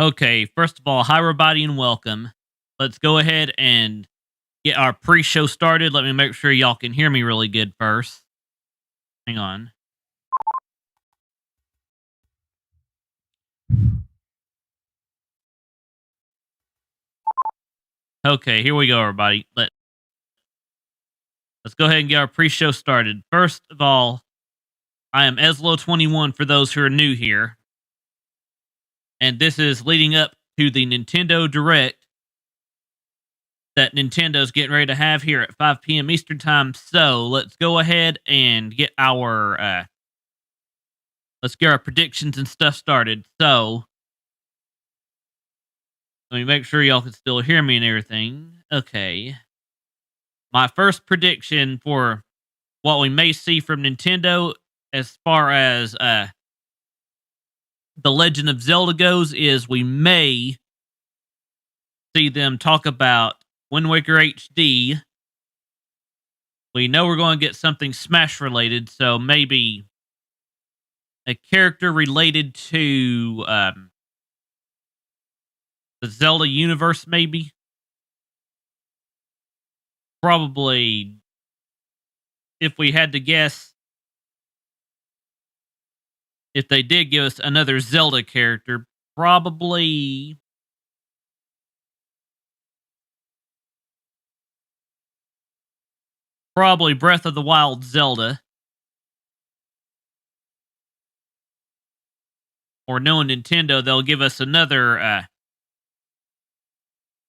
Okay, first of all, hi everybody and welcome. Let's go ahead and get our pre-show started. Let me make sure y'all can hear me really good first. Hang on. Okay, here we go, everybody. Let's go ahead and get our pre-show started. First of all, I am EZLO21 for those who are new here. And this is leading up to the Nintendo Direct that Nintendo's getting ready to have here at 5 p.m. Eastern Time. So let's go ahead and get our predictions and stuff started. So let me make sure y'all can still hear me and everything. Okay. My first prediction for what we may see from Nintendo as far as The Legend of Zelda goes is we may see them talk about Wind Waker HD. We know we're going to get something Smash related, so maybe a character related to the Zelda universe, maybe. Probably, if we had to guess, if they did give us another Zelda character, probably Breath of the Wild Zelda. Or knowing Nintendo, they'll give us another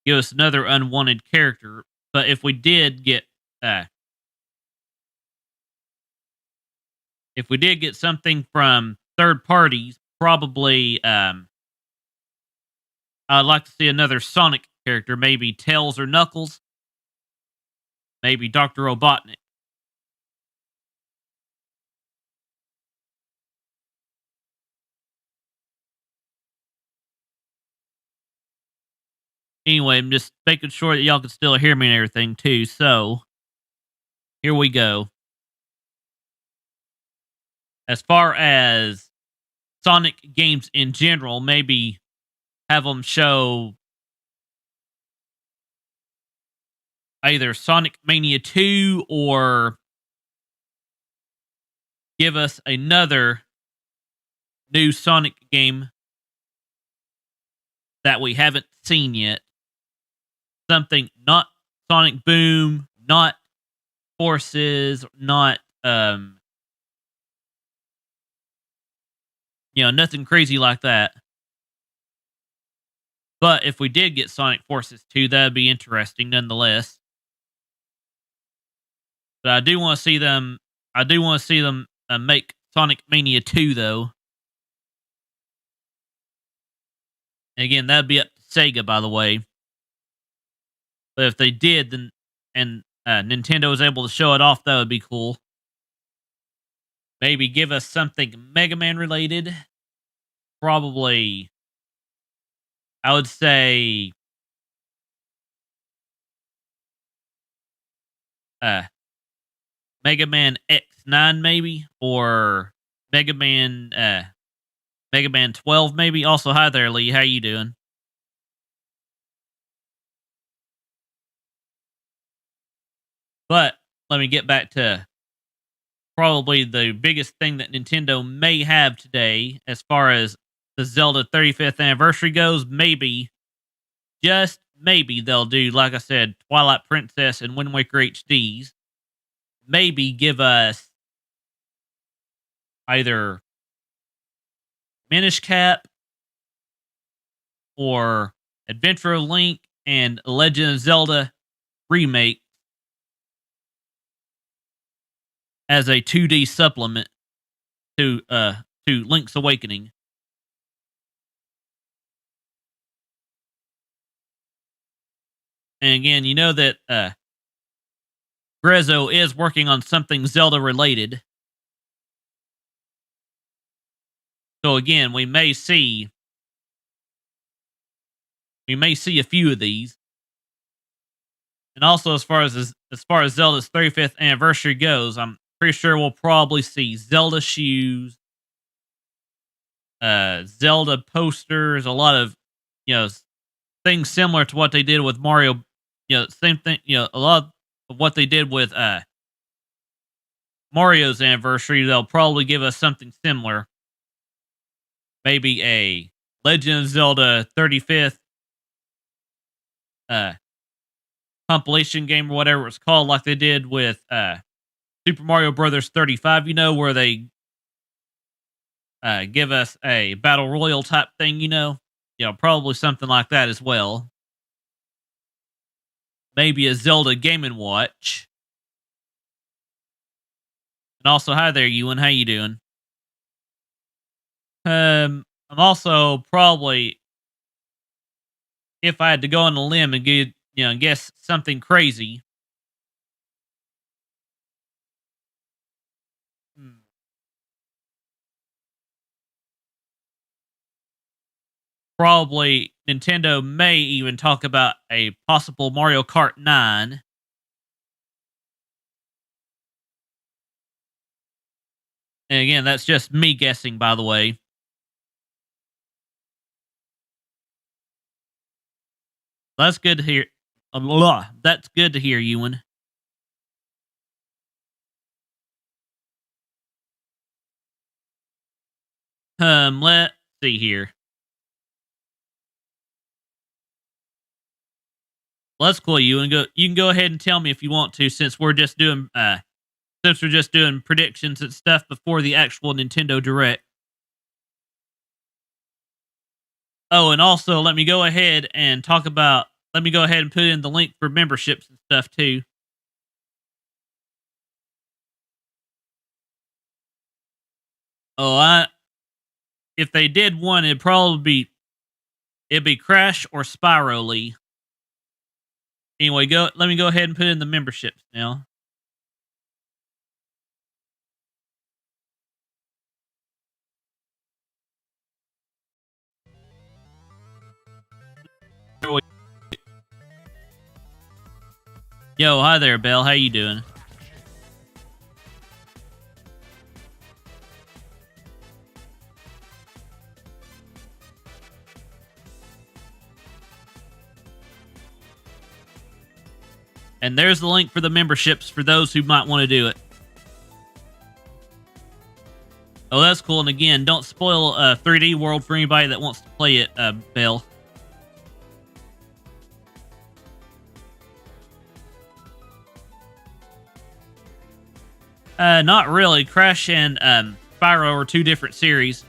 unwanted character. But if we did get something from third parties, probably I'd like to see another Sonic character, maybe Tails or Knuckles, maybe Dr. Robotnik. Anyway, I'm just making sure that y'all can still hear me and everything too. So here we go. As far as Sonic games in general, maybe have them show either Sonic Mania 2 or give us another new Sonic game that we haven't seen yet. Something not Sonic Boom, not Forces, not nothing crazy like that. But if we did get Sonic Forces 2, that'd be interesting nonetheless. But I do want to see them make Sonic Mania 2 though. And again, that'd be up to Sega, by the way. But if they did, then and Nintendo was able to show it off, that would be cool. Maybe give us something Mega Man related. Probably, I would say, Mega Man X9 maybe, or Mega Man 12 maybe. Also, hi there, Lee. How you doing? But let me get back to probably the biggest thing that Nintendo may have today as far as the Zelda 35th anniversary goes. Maybe, just maybe, they'll do, like I said, Twilight Princess and Wind Waker HDs. Maybe give us either Minish Cap or Adventure of Link and Legend of Zelda remake as a 2D supplement to Link's Awakening. And again, you know that Grezzo is working on something Zelda related. So again, we may see a few of these. And also, as far as Zelda's 35th anniversary goes, I'm pretty sure we'll probably see Zelda shoes, Zelda posters, a lot of you know, things similar to what they did with Mario. Same thing. A lot of what they did with Mario's anniversary. They'll probably give us something similar. Maybe a Legend of Zelda 35th uh, compilation game or whatever it's called, like they did with Super Mario Brothers 35. Where they give us a battle royal type thing. Probably something like that as well. Maybe a Zelda Game and Watch. And also, hi there, Ewan. How you doing? I'm also probably, if I had to go on a limb and guess something crazy. hmm, Probably Nintendo may even talk about a possible Mario Kart 9. And again, that's just me guessing, by the way. That's good to hear. That's good to hear, Ewan. Let's see here. Well, that's cool, Ewan. You can go ahead and tell me if you want to, since we're just doing predictions and stuff before the actual Nintendo Direct. Oh, and also let me go ahead and talk about. Let me go ahead and put in the link for memberships and stuff too. Oh, if they did one, it'd be Crash or Spyro Lee. Anyway, let me go ahead and put in the memberships now. Yo, hi there, Belle. How you doing? And there's the link for the memberships for those who might want to do it. Oh, that's cool. And again, don't spoil 3D World for anybody that wants to play it, Belle. Not really. Crash and Spyro are two different series.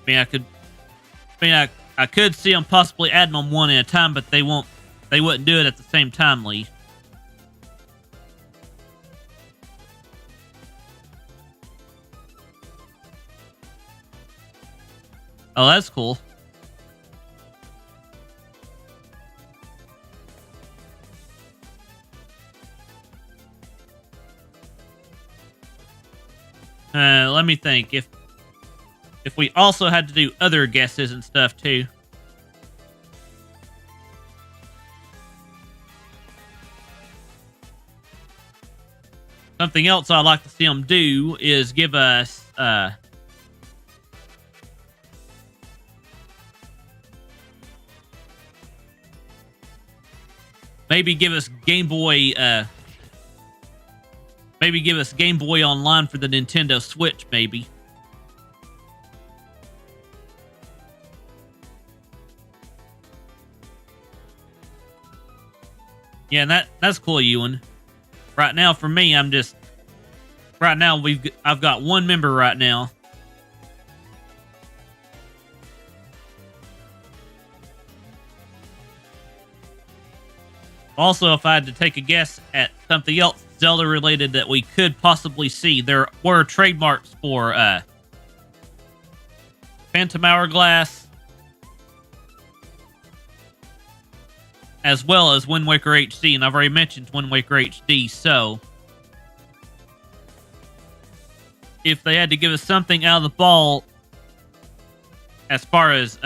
I could see them possibly adding them one at a time, but they won't. They wouldn't do it at the same time, Lee. Oh, that's cool. Let me think. If we also had to do other guesses and stuff too. Something else I'd like to see them do is give us maybe give us Game Boy Online for the Nintendo Switch, maybe. Yeah, and that's cool, Ewan. Right now, for me, I've got one member right now. Also, if I had to take a guess at something else Zelda related that we could possibly see, there were trademarks for Phantom Hourglass, as well as Wind Waker HD, and I've already mentioned Wind Waker HD, so if they had to give us something out of the ball as far as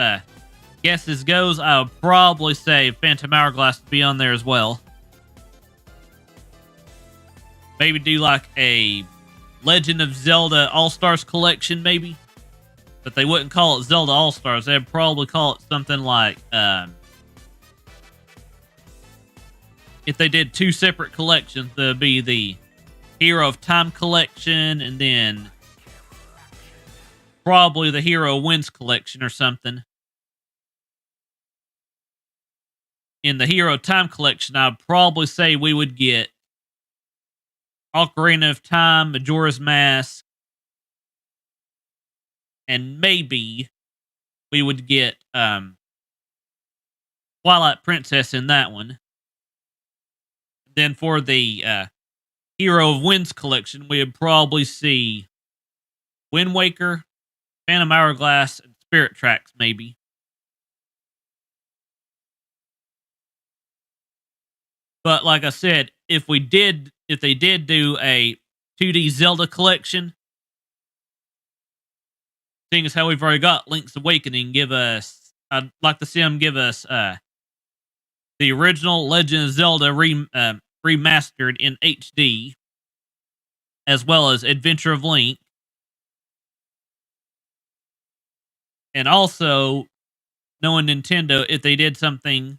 guesses goes, I would probably say Phantom Hourglass would be on there as well. Maybe do like a Legend of Zelda All-Stars collection, maybe. But they wouldn't call it Zelda All-Stars. They'd probably call it something like, if they did two separate collections, there'd be the Hero of Time collection and then probably the Hero Wins collection or something. In the Hero of Time collection, I'd probably say we would get Ocarina of Time, Majora's Mask, and maybe we would get Twilight Princess in that one. Then for the Hero of Winds collection, we would probably see Wind Waker, Phantom Hourglass, and Spirit Tracks, maybe. But like I said, if they did do a 2D Zelda collection, seeing as how we've already got Link's Awakening, I'd like to see them give us the original Legend of Zelda remastered in HD, as well as Adventure of Link. And also, knowing Nintendo, if they did something,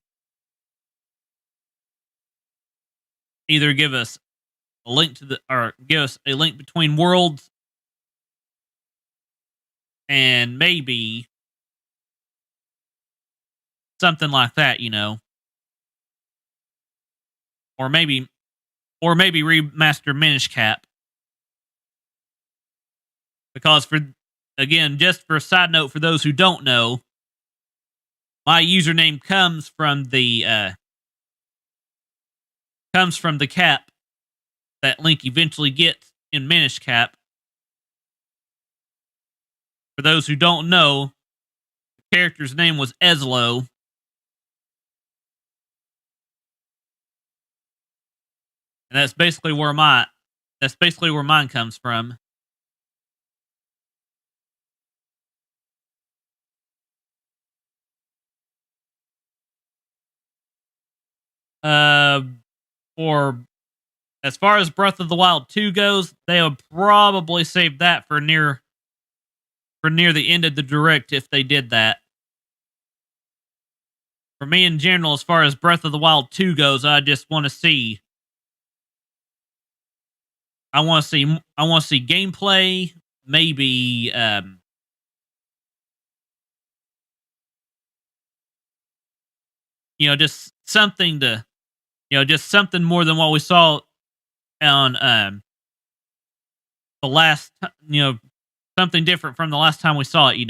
either give us a link give us a Link Between Worlds, and maybe something like that, or maybe remaster Minish Cap. Because just for a side note, for those who don't know, my username comes from the cap that Link eventually gets in Minish Cap. For those who don't know, the character's name was EZLO. And that's basically where mine comes from. For as far as Breath of the Wild 2 goes, they would probably save that for near the end of the direct if they did that. For me in general, as far as Breath of the Wild 2 goes, I just want to see gameplay, maybe just something just something more than what we saw on the last, something different from the last time we saw it,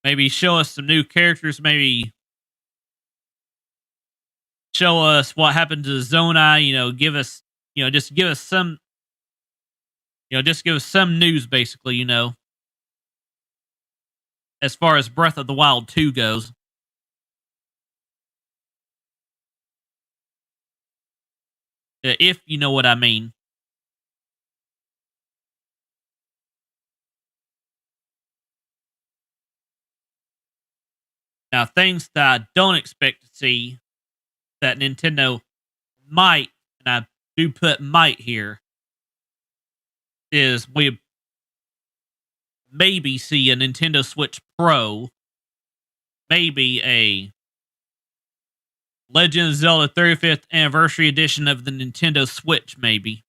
Maybe show us some new characters, maybe show us what happened to Zonai, give us, just give us some, news, basically, as far as Breath of the Wild 2 goes. If you know what I mean. Now, things that I don't expect to see that Nintendo might, and I do put might here, is we maybe see a Nintendo Switch Pro, maybe a Legend of Zelda 35th Anniversary Edition of the Nintendo Switch, maybe.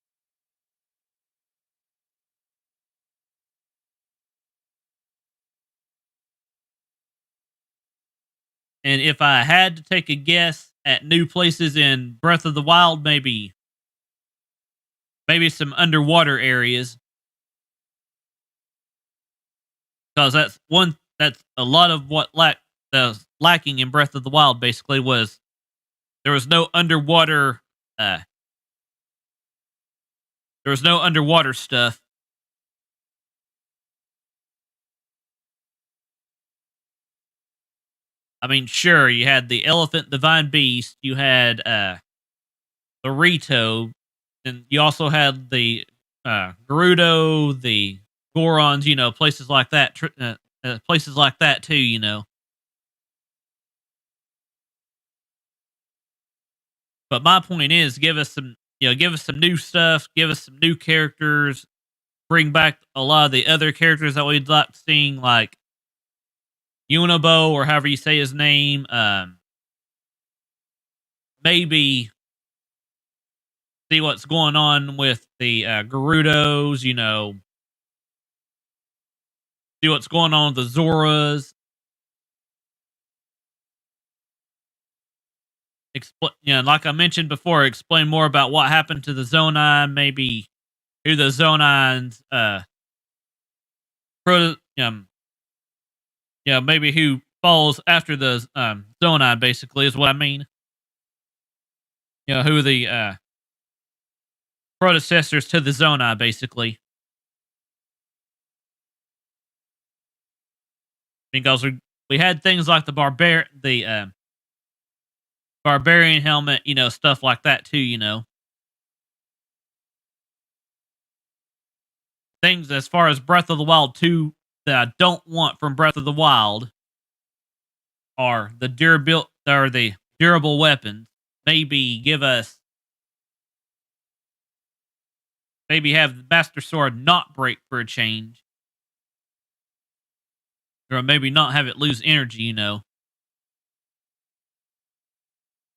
And if I had to take a guess at new places in Breath of the Wild, maybe some underwater areas. Because that's a lot of what was lacking in Breath of the Wild, basically, was there was no underwater stuff. I mean, sure, you had the elephant divine beast, you had the Rito, and you also had the Gerudo, the Gorons, places like that, places like that too. But my point is, give us some give us some new stuff, give us some new characters, bring back a lot of the other characters that we'd like seeing, like Unibo or however you say his name. Maybe see what's going on with the Gerudos. See what's going on with the Zoras. Like I mentioned before, explain more about what happened to the Zonai. Maybe who the Zonines, maybe who falls after the Zonai. Basically, is what I mean. Who the predecessors to the Zonai, basically. Because we had things like the barbarian helmet, stuff like that too. Things as far as Breath of the Wild 2 that I don't want from Breath of the Wild are the durable weapons. Maybe have the Master Sword not break for a change, or maybe not have it lose energy.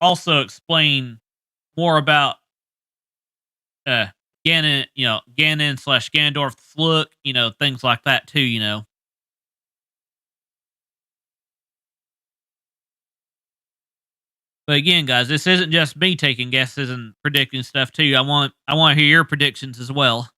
Also explain more about uh Ganon, Ganon slash Ganondorf's look, things like that too. But again, guys, this isn't just me taking guesses and predicting stuff too. I want to hear your predictions as well.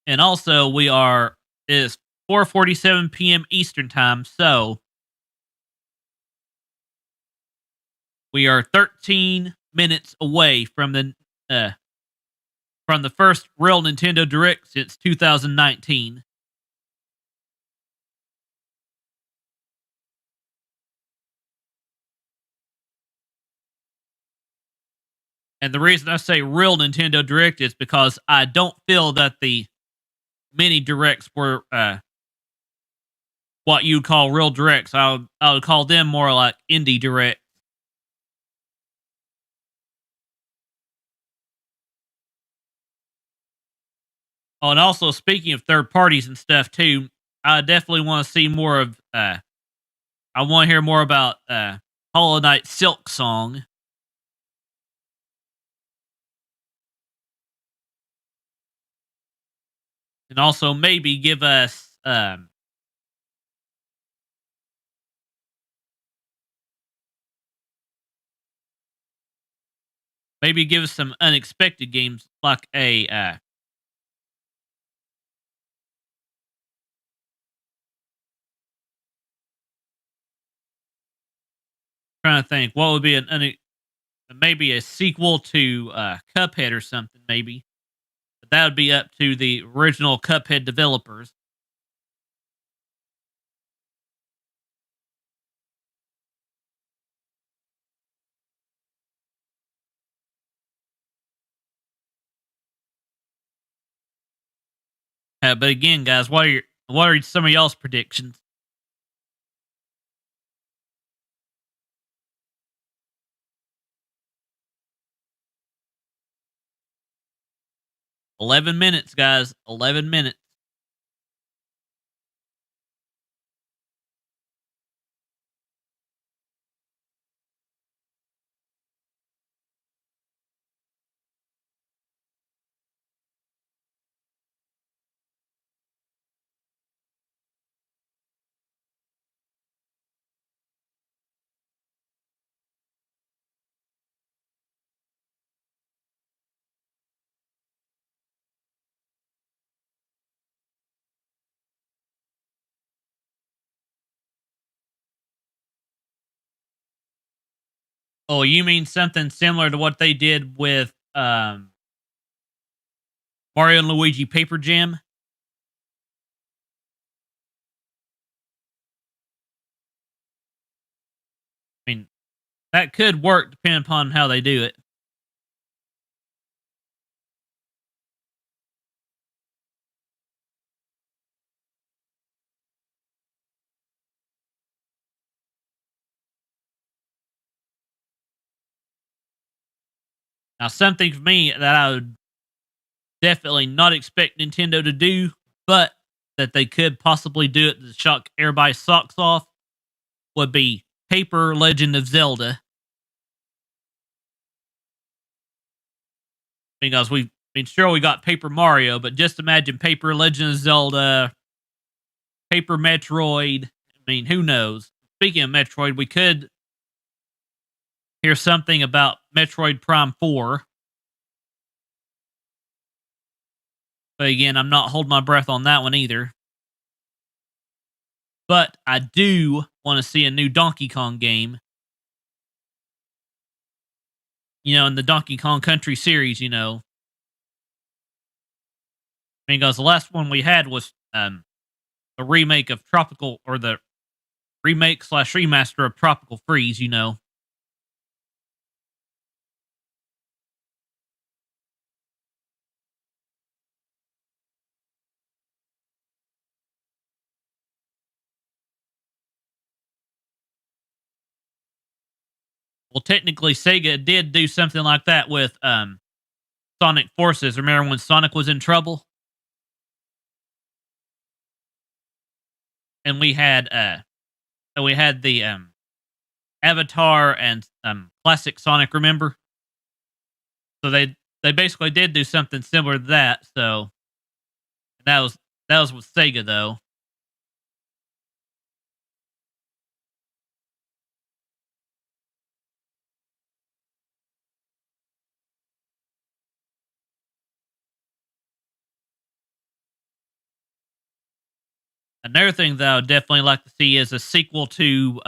And also, it's 4:47 p.m. Eastern time, so we are 13 minutes away from the first real Nintendo Direct since 2019. And the reason I say real Nintendo Direct is because I don't feel that the mini directs were what you'd call real directs. I would call them more like indie direct. Oh, and also speaking of third parties and stuff too, I definitely want to see more of. I want to hear more about Hollow Knight Silk Song, and also maybe give us some unexpected games like a. Trying to think what would be maybe a sequel to Cuphead or something. Maybe, but that would be up to the original Cuphead developers. But again, guys, what are some of y'all's predictions? 11 minutes, guys. 11 minutes. Oh, you mean something similar to what they did with Mario and Luigi Paper Jam? I mean, that could work depending upon how they do it. Now, something for me that I would definitely not expect Nintendo to do, but that they could possibly do it to shock everybody's socks off, would be Paper Legend of Zelda. Because sure, we got Paper Mario, but just imagine Paper Legend of Zelda, Paper Metroid. I mean, who knows? Speaking of Metroid, we could hear something about Metroid Prime 4. But again, I'm not holding my breath on that one either. But I do want to see a new Donkey Kong game. In the Donkey Kong Country series, Because the last one we had was a remake of Tropical, or the remake slash remaster of Tropical Freeze. Well, technically, Sega did do something like that with Sonic Forces. Remember when Sonic was in trouble? And we had the Avatar and classic Sonic, remember? So they basically did do something similar to that. So that was with Sega though. Another thing that I would definitely like to see is a sequel to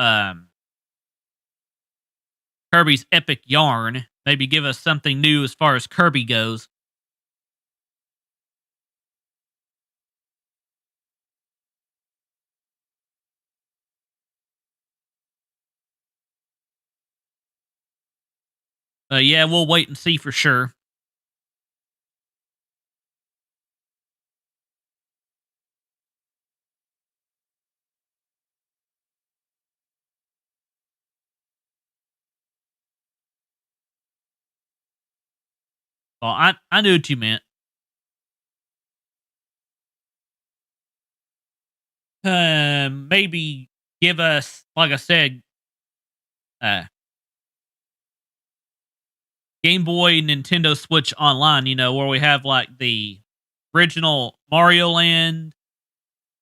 Kirby's Epic Yarn. Maybe give us something new as far as Kirby goes. Yeah, we'll wait and see for sure. Well, I knew what you meant. Maybe give us, like I said, uh, Game Boy, Nintendo Switch Online. Where we have like the original Mario Land.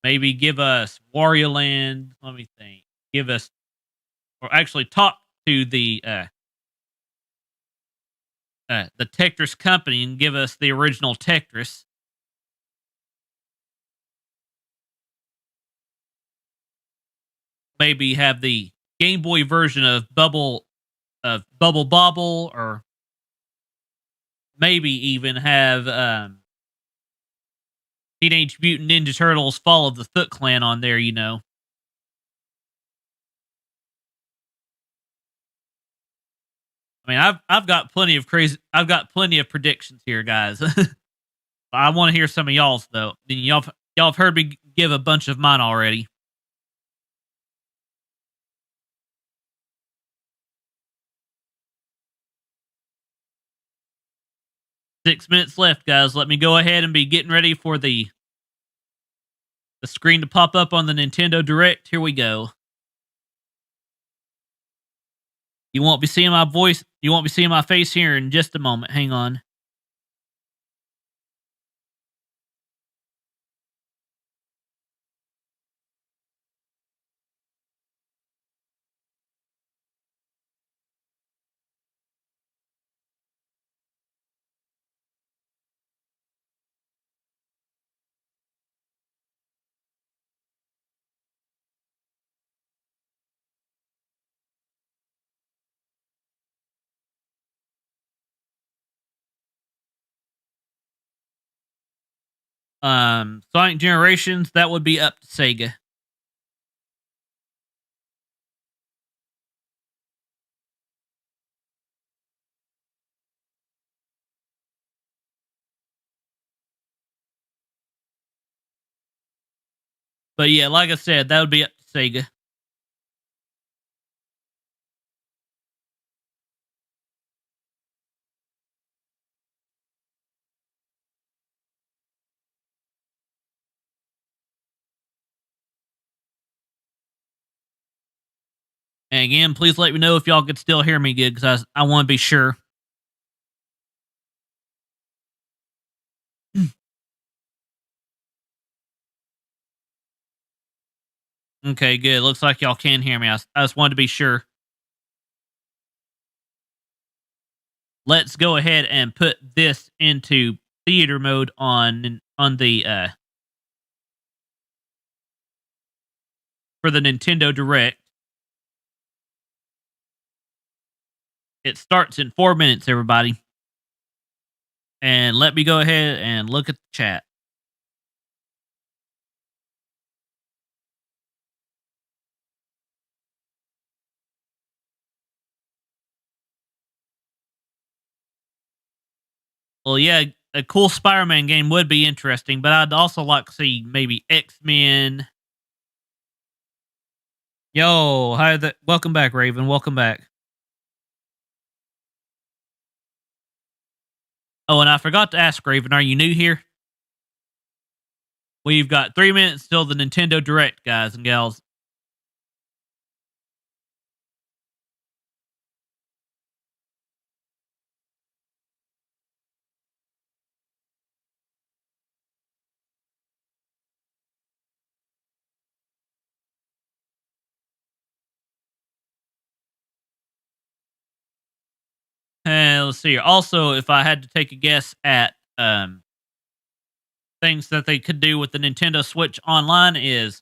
Maybe give us Wario Land. Let me think. Give us, or actually talk to the Tetris company and give us the original Tetris. Maybe have the Game Boy version of Bubble Bobble, or maybe even have Teenage Mutant Ninja Turtles: Fall of the Foot Clan on there. I mean, I've got plenty of crazy. I've got plenty of predictions here, guys. I want to hear some of y'all's though. Y'all have heard me give a bunch of mine already. 6 minutes left, guys. Let me go ahead and be getting ready for the screen to pop up on the Nintendo Direct. Here we go. You won't be seeing my voice. You won't be seeing my face here in just a moment. Hang on. Sonic Generations, that would be up to Sega. But yeah, like I said, that would be up to Sega. And again, please let me know if y'all could still hear me good, because I want to be sure. Okay, good. Looks like y'all can hear me. I just wanted to be sure. Let's go ahead and put this into theater mode on the for the Nintendo Direct. It starts in 4 minutes, everybody. And let me go ahead and look at the chat. Well, yeah, a cool Spider-Man game would be interesting, but I'd also like to see maybe X-Men. Yo, hi there. Welcome back, Raven. Welcome back. Oh, and I forgot to ask, Raven, are you new here? We've got 3 minutes till the Nintendo Direct, guys and gals. And let's see here. Also, if I had to take a guess at things that they could do with the Nintendo Switch Online, is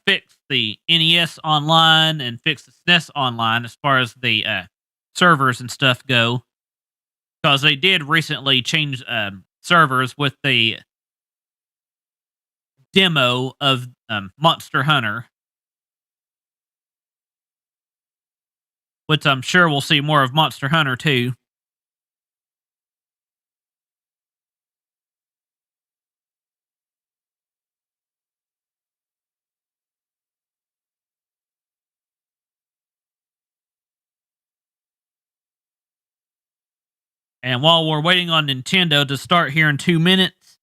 fix the NES Online and fix the SNES Online as far as the servers and stuff go. Because they did recently change servers with the demo of Monster Hunter, which I'm sure we'll see more of Monster Hunter too. And while we're waiting on Nintendo to start here in 2 minutes,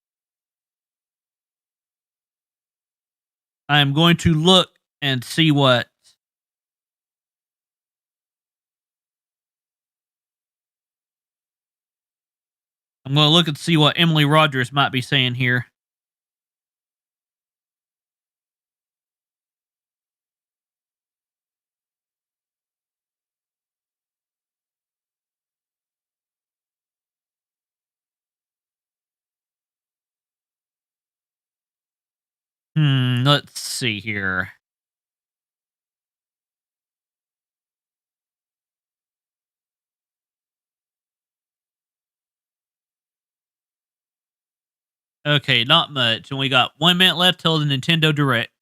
I am going to look and see what I'm going to look and see what Emily Rogers might be saying here. Let's see here. Okay, not much. And we got 1 minute left till the Nintendo Direct.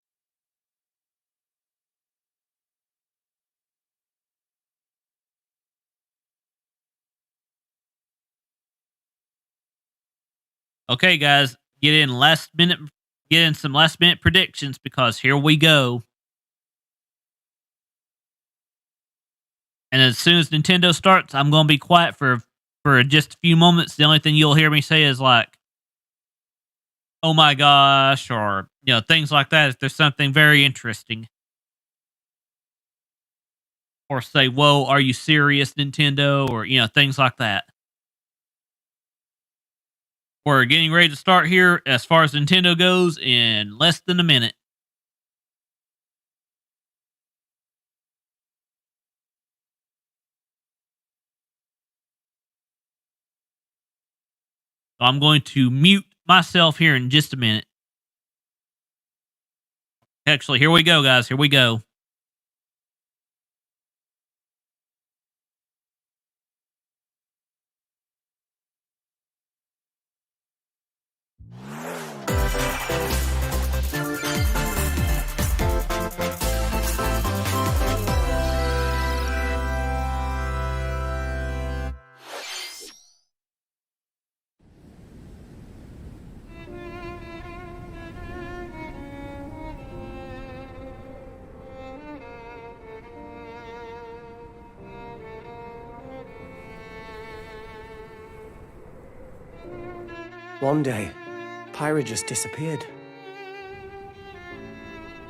Okay, guys, get in some last minute predictions, because here we go. And as soon as Nintendo starts, I'm going to be quiet for just a few moments. The only thing you'll hear me say is like, "Oh my gosh," or things like that if there's something very interesting. Or say, "Whoa, are you serious, Nintendo?" Or things like that. We're getting ready to start here as far as Nintendo goes in less than a minute. So I'm going to mute myself here in just a minute. Actually, here we go, guys. Here we go. One day, Pyra just disappeared.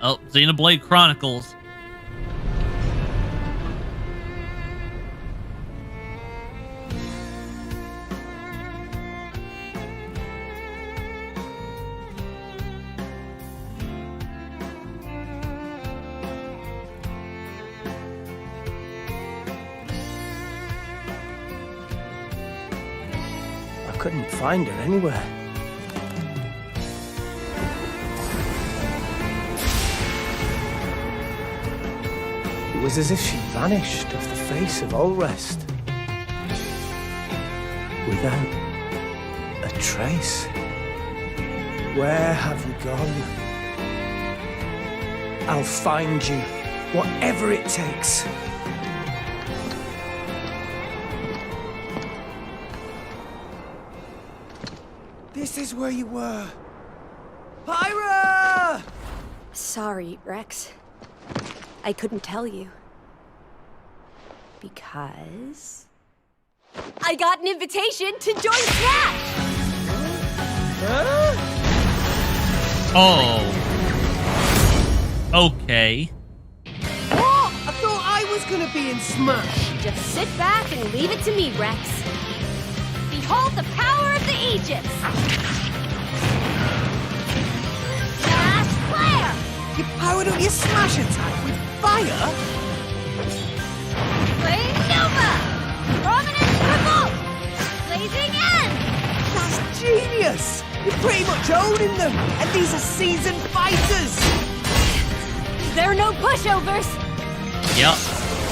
Oh, Xenoblade Chronicles. couldn't find her anywhere. It was as if she vanished off the face of all rest. Without a trace. Where have you gone? I'll find you, whatever it takes. This is where you were. Pyra! Sorry, Rex. I couldn't tell you. Because... I got an invitation to join Smash! Huh? Oh. Okay. What? I thought I was gonna be in Smash. Just sit back and leave it to me, Rex. Behold the power of the Aegis! Smash Flare! You powered up your Smash attack with fire? Flame Nova! Prominent Revolt! Blazing End! That's genius! You're pretty much owning them, and these are seasoned fighters! There are no pushovers! Yup.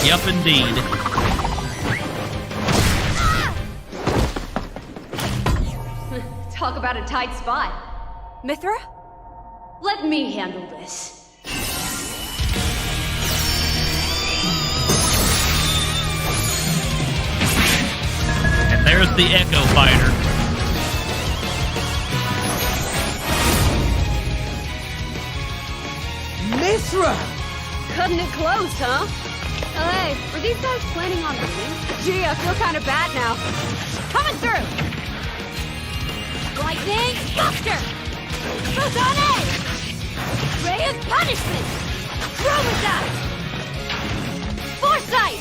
Yup, indeed. Talk about a tight spot. Mithra? Let me handle this. And there's the Echo Fighter. Mithra! Cutting it close, huh? Oh, hey, were these guys planning on leaving? Gee, I feel kind of bad now. Coming through! Lightning Buster! Photon Edge! Ray of Punishment! Chromazine! Foresight!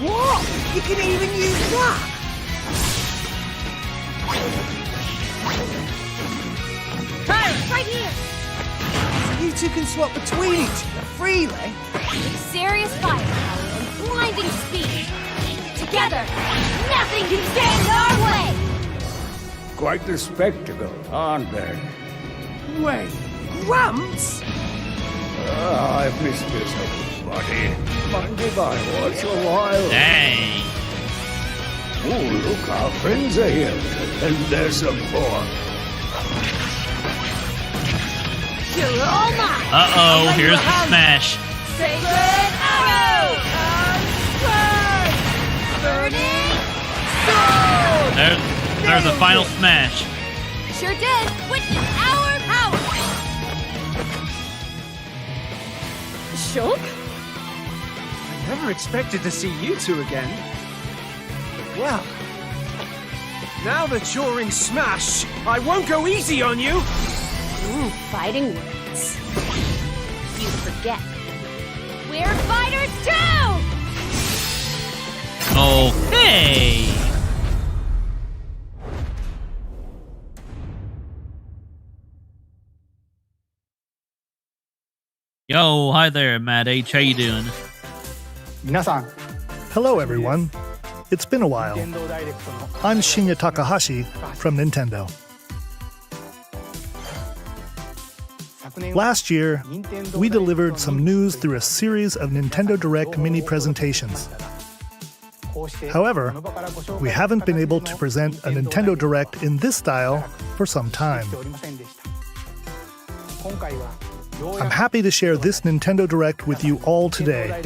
What? You can even use that? Hey, right here! You two can swap between each other freely? Serious firepower and blinding speed. Together, nothing can stand our way! Quite the spectacle, aren't they? Wait, Gramps? I've missed this old buddy. Mind if I watch a while? Dang. Oh, look, our friends are here. And there's some more. You're all mine! Uh-oh, here's the smash. Sacred Arrow! Burning Sword! There's the final smash. Sure did! Witness our power! Shulk? I never expected to see you two again. Well, now that you're in Smash, I won't go easy on you! Fighting words. You forget. We're fighters too! Okay. Yo, hi there, Matt H. How you doing? Hello everyone. It's been a while. I'm Shinya Takahashi from Nintendo. Last year, we delivered some news through a series of Nintendo Direct mini presentations. However, we haven't been able to present a Nintendo Direct in this style for some time. I'm happy to share this Nintendo Direct with you all today.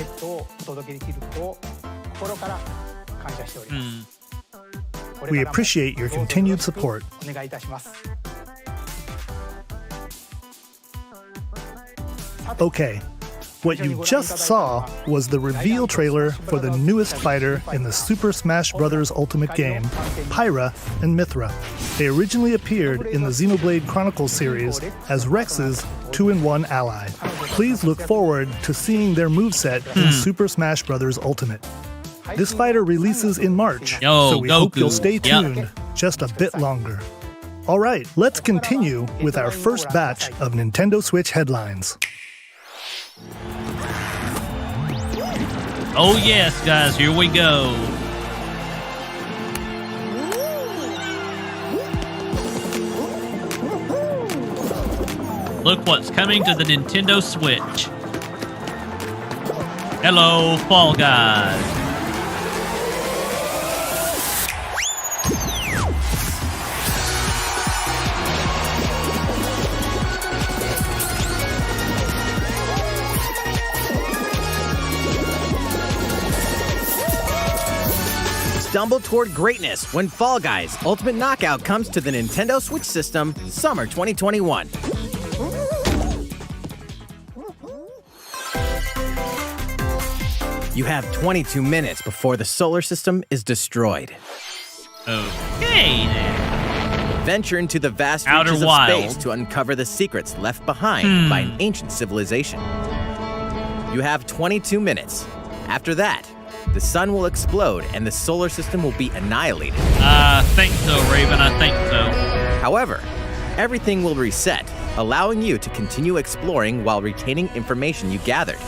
We appreciate your continued support. Okay, what you just saw was the reveal trailer for the newest fighter in the Super Smash Bros. Ultimate game, Pyra and Mithra. They originally appeared in the Xenoblade Chronicles series as Rex's 2-in-1 ally. Please look forward to seeing their moveset in Super Smash Bros. Ultimate. This fighter releases in March, so we hope you'll stay tuned just a bit longer. Alright, let's continue with our first batch of Nintendo Switch headlines. Oh yes, guys, here we go. Look what's coming to the Nintendo Switch. Hello, Fall Guys. Stumble toward greatness when Fall Guys Ultimate Knockout comes to the Nintendo Switch system summer 2021. You have 22 minutes before the solar system is destroyed. Okay, then. Venture into the vast Outer reaches of wild. space to uncover the secrets left behind by an ancient civilization. You have 22 minutes. After that, the sun will explode and the solar system will be annihilated. I think so, Raven. I think so. However, everything will reset, allowing you to continue exploring while retaining information you gathered.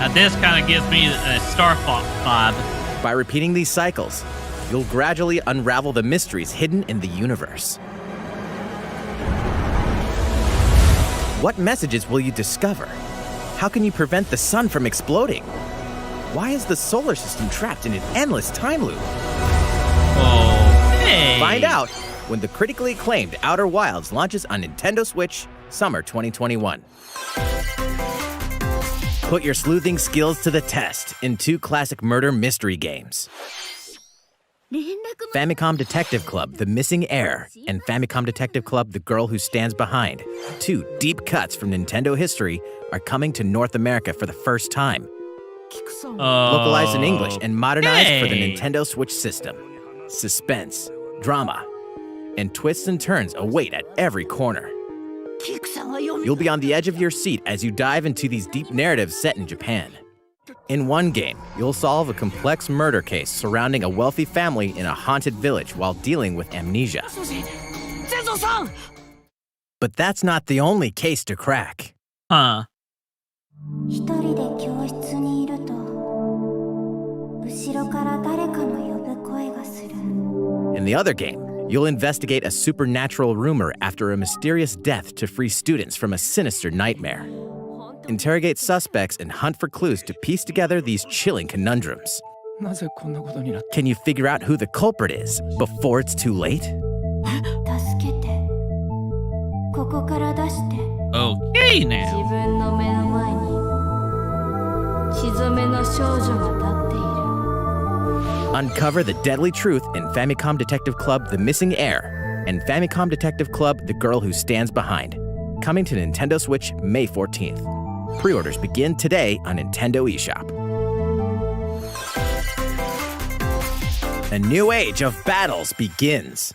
Now, this kind of gives me a Star Fox vibe. By repeating these cycles, you'll gradually unravel the mysteries hidden in the universe. What messages will you discover? How can you prevent the sun from exploding? Why is the solar system trapped in an endless time loop? Okay. Find out when the critically acclaimed Outer Wilds launches on Nintendo Switch summer 2021. Put your sleuthing skills to the test in 2 classic murder mystery games. Famicom Detective Club, The Missing Heir, and Famicom Detective Club, The Girl Who Stands Behind, 2 deep cuts from Nintendo history, are coming to North America for the first time. Localized in English and modernized for the Nintendo Switch system. Suspense, drama, and twists and turns await at every corner. You'll be on the edge of your seat as you dive into these deep narratives set in Japan. In one game, you'll solve a complex murder case surrounding a wealthy family in a haunted village while dealing with amnesia. But that's not the only case to crack. Huh. In the other game, you'll investigate a supernatural rumor after a mysterious death to free students from a sinister nightmare. Interrogate suspects and hunt for clues to piece together these chilling conundrums. Can you figure out who the culprit is before it's too late? Okay, now. Uncover the deadly truth in Famicom Detective Club The Missing Heir and Famicom Detective Club The Girl Who Stands Behind. Coming to Nintendo Switch May 14th. Pre-orders begin today on Nintendo eShop. A new age of battles begins.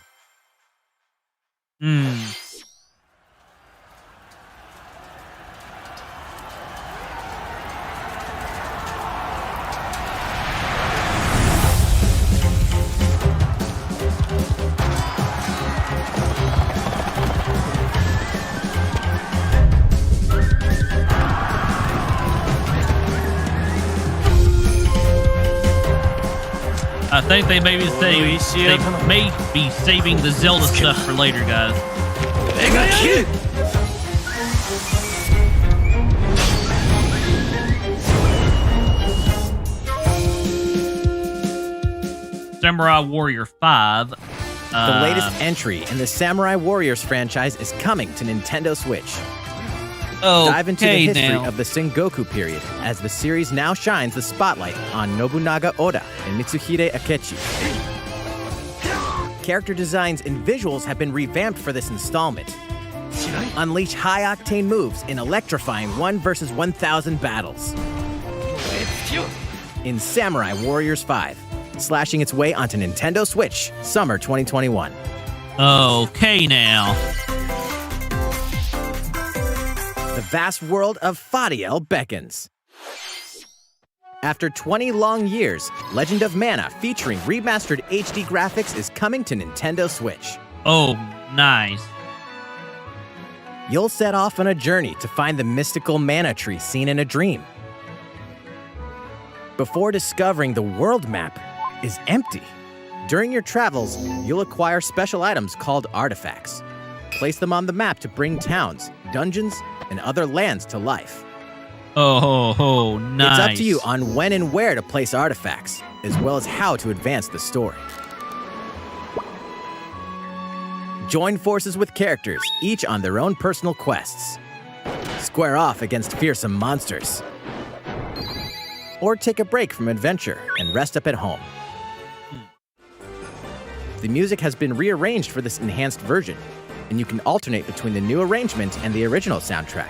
I think they may be saving the Zelda stuff for later, guys. Samurai Warrior 5. The latest entry in the Samurai Warriors franchise is coming to Nintendo Switch. Dive into the history of the Sengoku period as the series now shines the spotlight on Nobunaga Oda and Mitsuhide Akechi. Character designs and visuals have been revamped for this installment. Unleash high-octane moves in electrifying 1 versus 1,000 battles. In Samurai Warriors 5, slashing its way onto Nintendo Switch, summer 2021. Okay, now. The vast world of Fadiel beckons. After 20 long years, Legend of Mana featuring remastered HD graphics is coming to Nintendo Switch. Oh, nice. You'll set off on a journey to find the mystical mana tree seen in a dream. Before discovering the world map is empty. During your travels, you'll acquire special items called artifacts. Place them on the map to bring towns, dungeons, and other lands to life. Oh, nice. It's up to you on when and where to place artifacts, as well as how to advance the story. Join forces with characters, each on their own personal quests. Square off against fearsome monsters. Or take a break from adventure and rest up at home. The music has been rearranged for this enhanced version, and you can alternate between the new arrangement and the original soundtrack.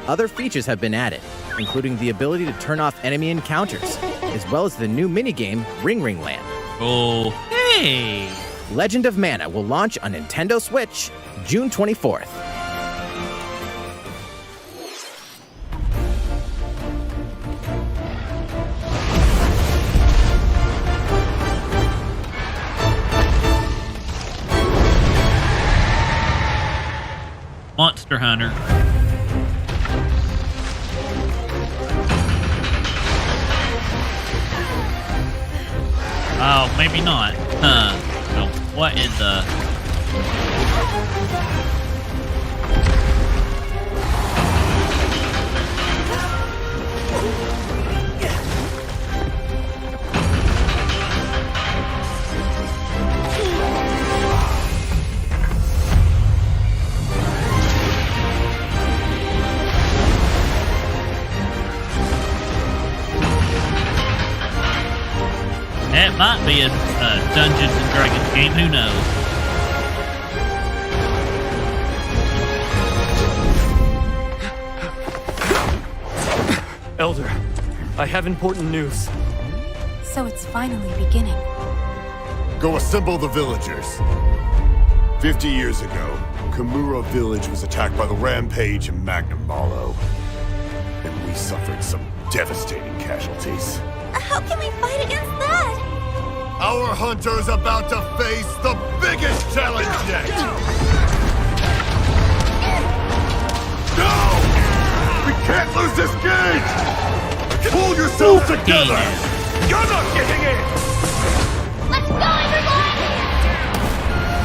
Other features have been added, including the ability to turn off enemy encounters, as well as the new minigame Ring Ring Land. Oh, hey! Legend of Mana will launch on Nintendo Switch June 24th. Monster Hunter. Oh, maybe not. So what in the... It might be a Dungeons and Dragons game, who knows? Elder, I have important news. So it's finally beginning. Go assemble the villagers. 50 years ago, Kamura village was attacked by the Rampage and Magnum Malo. And we suffered some devastating casualties. How can we fight against that? Our hunter's about to face the biggest challenge yet! No! We can't lose this game! Pull yourselves together! You're not getting in! Let's go, everyone!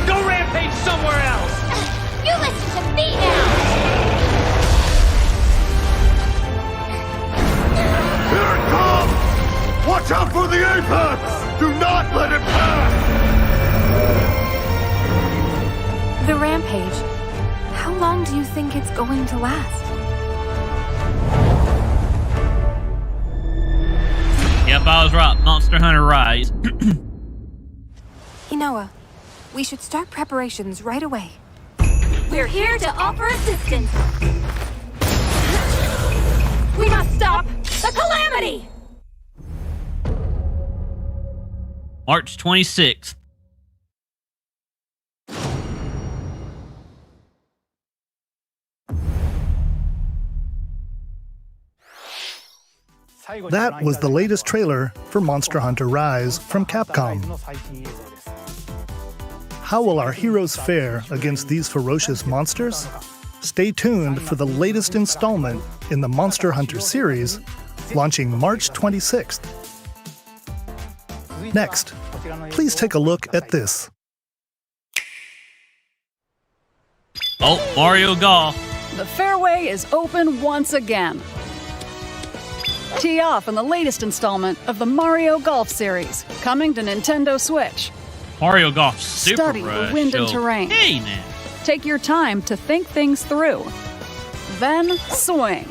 Go rampage somewhere else! You listen to me now! Here it comes! Watch out for the apex! Do not let it pass! The rampage. How long do you think it's going to last? Yep, I was right. Monster Hunter Rise. Inoa, we should start preparations right away. We're here to offer assistance. We must stop the calamity! March 26th. That was the latest trailer for Monster Hunter Rise from Capcom. How will our heroes fare against these ferocious monsters? Stay tuned for the latest installment in the Monster Hunter series, launching March 26th. Next, please take a look at this. Oh, Mario Golf. The fairway is open once again. Tee off in the latest installment of the Mario Golf series, coming to Nintendo Switch. Mario Golf Super Study Rush. the wind and So, terrain. hey now. Take your time to think things through. Then swing.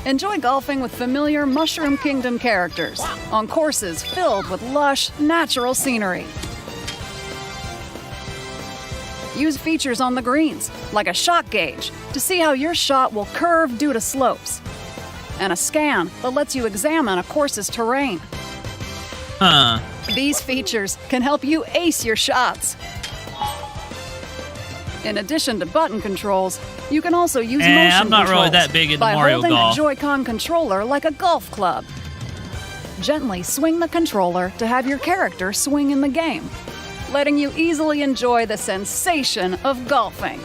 Enjoy golfing with familiar Mushroom Kingdom characters on courses filled with lush, natural scenery. Use features on the greens, like a shot gauge, to see how your shot will curve due to slopes, and a scan that lets you examine a course's terrain. Huh. These features can help you ace your shots. In addition to button controls, you can also use motion I'm not really controls that big into by Mario holding Golf. a Joy-Con controller like a golf club. Gently swing the controller to have your character swing in the game, letting you easily enjoy the sensation of golfing.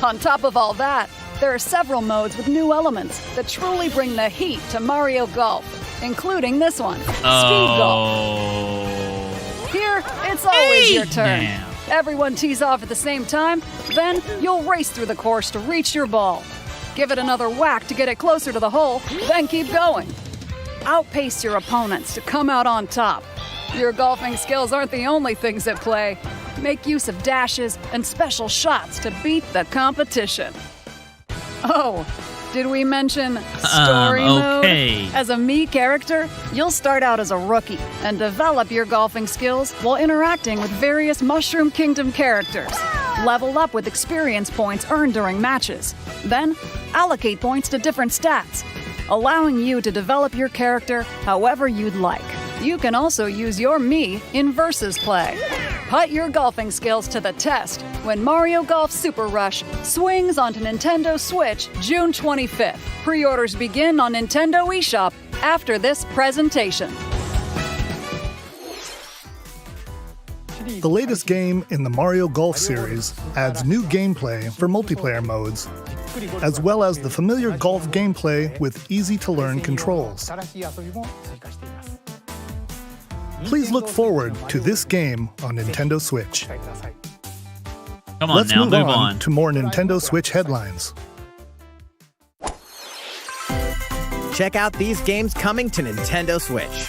On top of all that, there are several modes with new elements that truly bring the heat to Mario Golf, including this one, Speed Golf. Oh. It's always your turn. Now. Everyone tees off at the same time, then you'll race through the course to reach your ball. Give it another whack to get it closer to the hole, then keep going. Outpace your opponents to come out on top. Your golfing skills aren't the only things at play. Make use of dashes and special shots to beat the competition. Oh, did we mention story okay. mode? As a me character, you'll start out as a rookie and develop your golfing skills while interacting with various Mushroom Kingdom characters. Level up with experience points earned during matches. Then, allocate points to different stats, allowing you to develop your character however you'd like. You can also use your me in versus play. Put your golfing skills to the test when Mario Golf Super Rush swings onto Nintendo Switch June 25th. Pre-orders begin on Nintendo eShop after this presentation. The latest game in the Mario Golf series adds new gameplay for multiplayer modes, as well as the familiar golf gameplay with easy-to-learn controls. Please look forward to this game on Nintendo Switch. Come on Let's now, move on to more Nintendo Switch headlines. Check out these games coming to Nintendo Switch.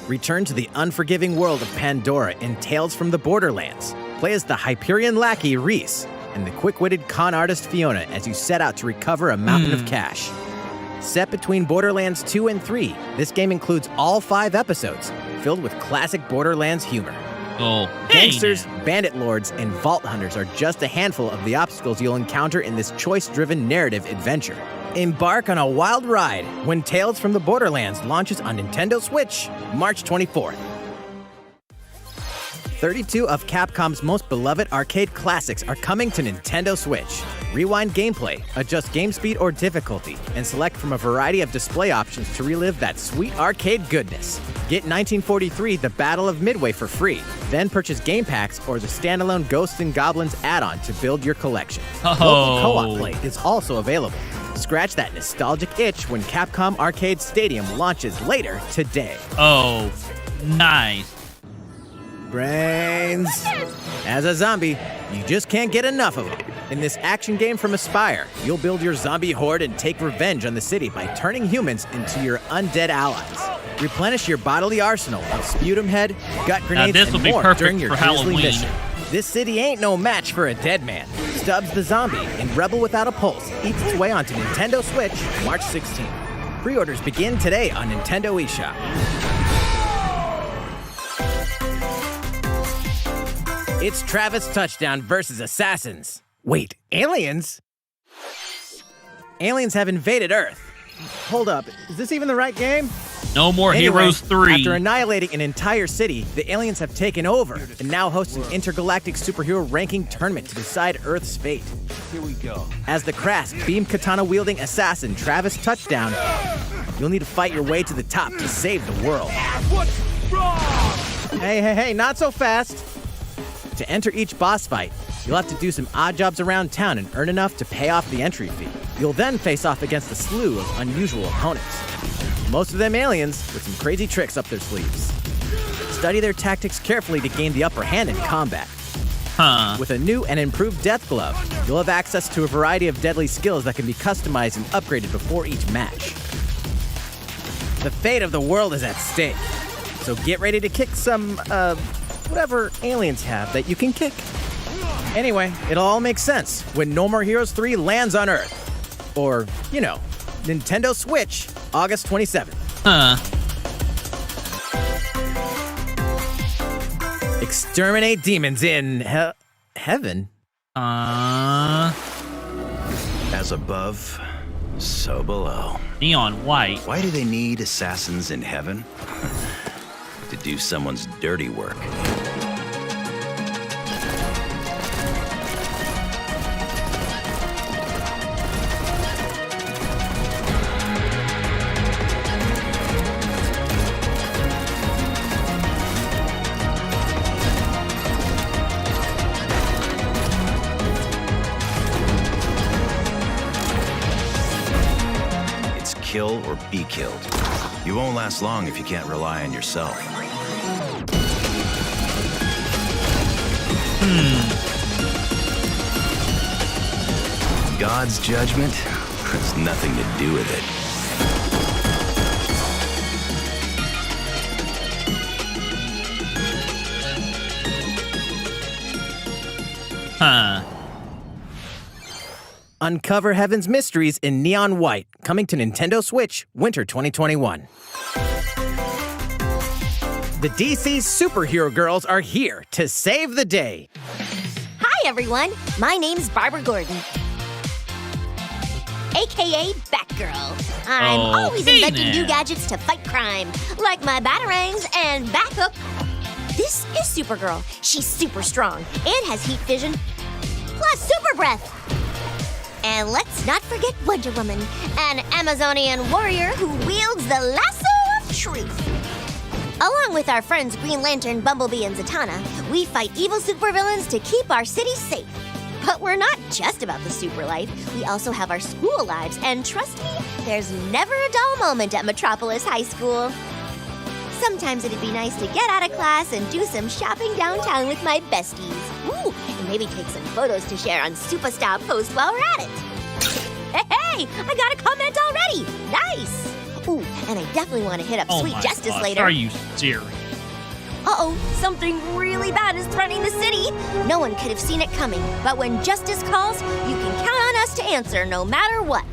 Return to the unforgiving world of Pandora in Tales from the Borderlands. Play as the Hyperion lackey Reese and the quick-witted con artist Fiona as you set out to recover a mountain of cash. Set between Borderlands 2 and 3, this game includes all 5 episodes, filled with classic Borderlands humor. Oh, Gangsters, bandit lords, and vault hunters are just a handful of the obstacles you'll encounter in this choice-driven narrative adventure. Embark on a wild ride when Tales from the Borderlands launches on Nintendo Switch, March 24th. 32 of Capcom's most beloved arcade classics are coming to Nintendo Switch. Rewind gameplay, adjust game speed or difficulty, and select from a variety of display options to relive that sweet arcade goodness. Get 1943 The Battle of Midway for free, then purchase game packs or the standalone Ghosts and Goblins add-on to build your collection. Local co-op play is also available. Scratch that nostalgic itch when Capcom Arcade Stadium launches later today. Oh, nice. Brains. As a zombie, you just can't get enough of them. In this action game from Aspyr, you'll build your zombie horde and take revenge on the city by turning humans into your undead allies. Replenish your bodily arsenal of sputum head, gut grenades, this and will be more perfect during your for grisly Halloween. mission. This city ain't no match for a dead man. Stubbs the Zombie and Rebel Without a Pulse eats its way onto Nintendo Switch March 16th. Pre-orders begin today on Nintendo eShop. It's Travis Touchdown versus Assassins. Wait, aliens? Aliens have invaded Earth. Hold up, is this even the right game? No more Heroes 3. After annihilating an entire city, the aliens have taken over and now host an intergalactic superhero ranking tournament to decide Earth's fate. Here we go. As the crass, beam katana-wielding assassin Travis Touchdown, you'll need to fight your way to the top to save the world. What's wrong? Hey, not so fast. To enter each boss fight, you'll have to do some odd jobs around town and earn enough to pay off the entry fee. You'll then face off against a slew of unusual opponents. Most of them aliens with some crazy tricks up their sleeves. Study their tactics carefully to gain the upper hand in combat. With a new and improved Death Glove, you'll have access to a variety of deadly skills that can be customized and upgraded before each match. The fate of the world is at stake, so get ready to kick some, whatever aliens have that you can kick. Anyway, it'll all make sense when No More Heroes 3 lands on Earth. Or, you know, Nintendo Switch, August 27th. Exterminate demons in heaven? As above, so below. Neon white. Why do they need assassins in heaven? To do someone's dirty work. Kill or be killed. You won't last long if you can't rely on yourself. God's judgment has nothing to do with it. Huh. Uncover Heaven's Mysteries in Neon White, coming to Nintendo Switch, Winter 2021. The DC Superhero Girls are here to save the day. Hi, everyone. My name's Barbara Gordon, a.k.a. Batgirl. I'm always inventing new gadgets to fight crime, like my batarangs and Bathook. This is Supergirl. She's super strong and has heat vision, plus super breath. And let's not forget Wonder Woman, an Amazonian warrior who wields the lasso of truth. Along with our friends Green Lantern, Bumblebee, and Zatanna, we fight evil supervillains to keep our city safe. But we're not just about the super life. We also have our school lives, and trust me, there's never a dull moment at Metropolis High School. Sometimes it'd be nice to get out of class and do some shopping downtown with my besties. Ooh, and maybe take some photos to share on Superstar Post while we're at it. Hey, I got a comment already. Nice. Ooh, and I definitely want to hit up Sweet Justice later. Are you serious? Uh-oh, something really bad is threatening the city. No one could have seen it coming, but when justice calls, you can count on us to answer no matter what.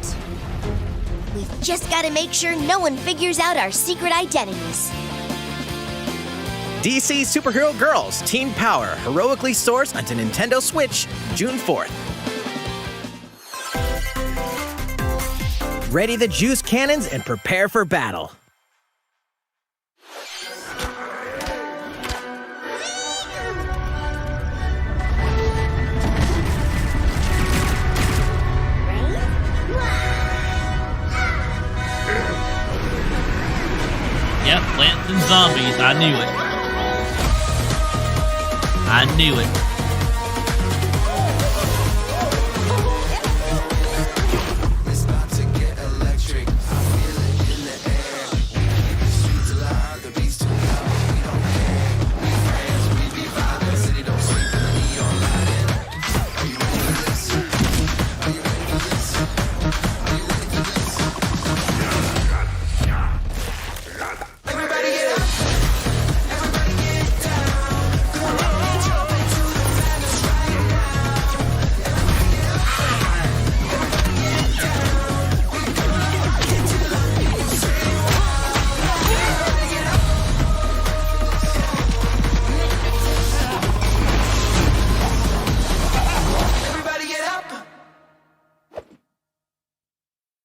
We've just got to make sure no one figures out our secret identities. DC Superhero Girls Teen Power heroically soars onto Nintendo Switch, June 4th. Ready the juice cannons and prepare for battle. Yep, plants and zombies. I knew it. I knew it.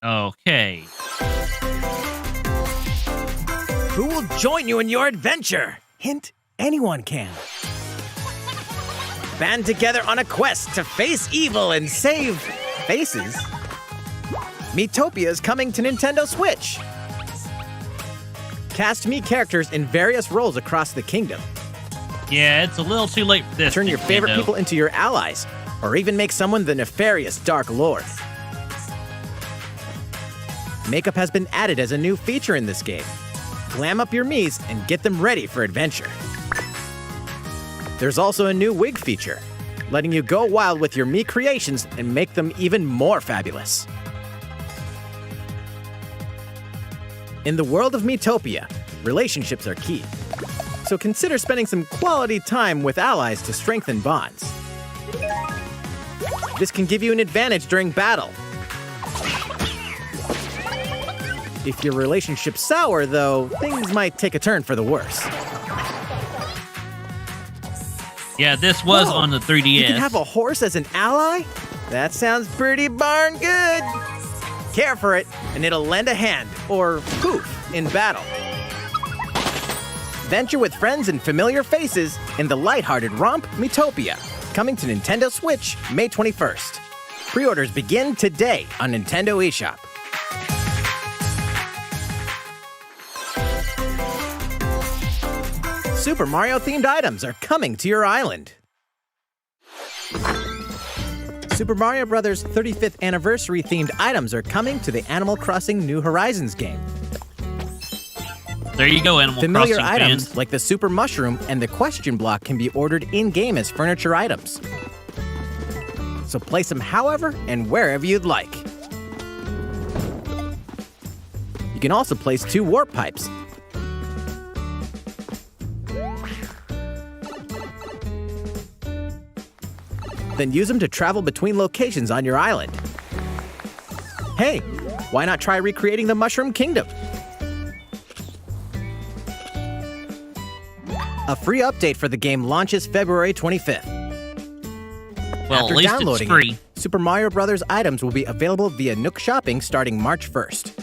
Okay. Who will join you in your adventure? Hint, anyone can. Band together on a quest to face evil and save faces. Miitopia is coming to Nintendo Switch. Cast me characters in various roles across the kingdom. Yeah, it's a little too late for this. Turn your favorite Nintendo. people into your allies, or even make someone the nefarious Dark Lord. Makeup has been added as a new feature in this game. Glam up your Miis and get them ready for adventure. There's also a new wig feature, letting you go wild with your Mii creations and make them even more fabulous. In the world of Miitopia, relationships are key. So consider spending some quality time with allies to strengthen bonds. This can give you an advantage during battle. If your relationship's sour, though, things might take a turn for the worse. Yeah, this was on the 3DS. You can have a horse as an ally? That sounds pretty darn good. Care for it, and it'll lend a hand, or poof, in battle. Venture with friends and familiar faces in the lighthearted romp Miitopia, coming to Nintendo Switch May 21st. Pre-orders begin today on Nintendo eShop. Super Mario-themed items are coming to your island. Super Mario Bros. 35th Anniversary-themed items are coming to the Animal Crossing New Horizons game. There you go, Animal Familiar Crossing items fans. like the super mushroom and the question block can be ordered in-game as furniture items. So place them however and wherever you'd like. You can also place 2 warp pipes. Then use them to travel between locations on your island. Hey, why not try recreating the Mushroom Kingdom? A free update for the game launches February 25th. Well, After at least downloading it's free. it, Super Mario Bros. Items will be available via Nook Shopping starting March 1st.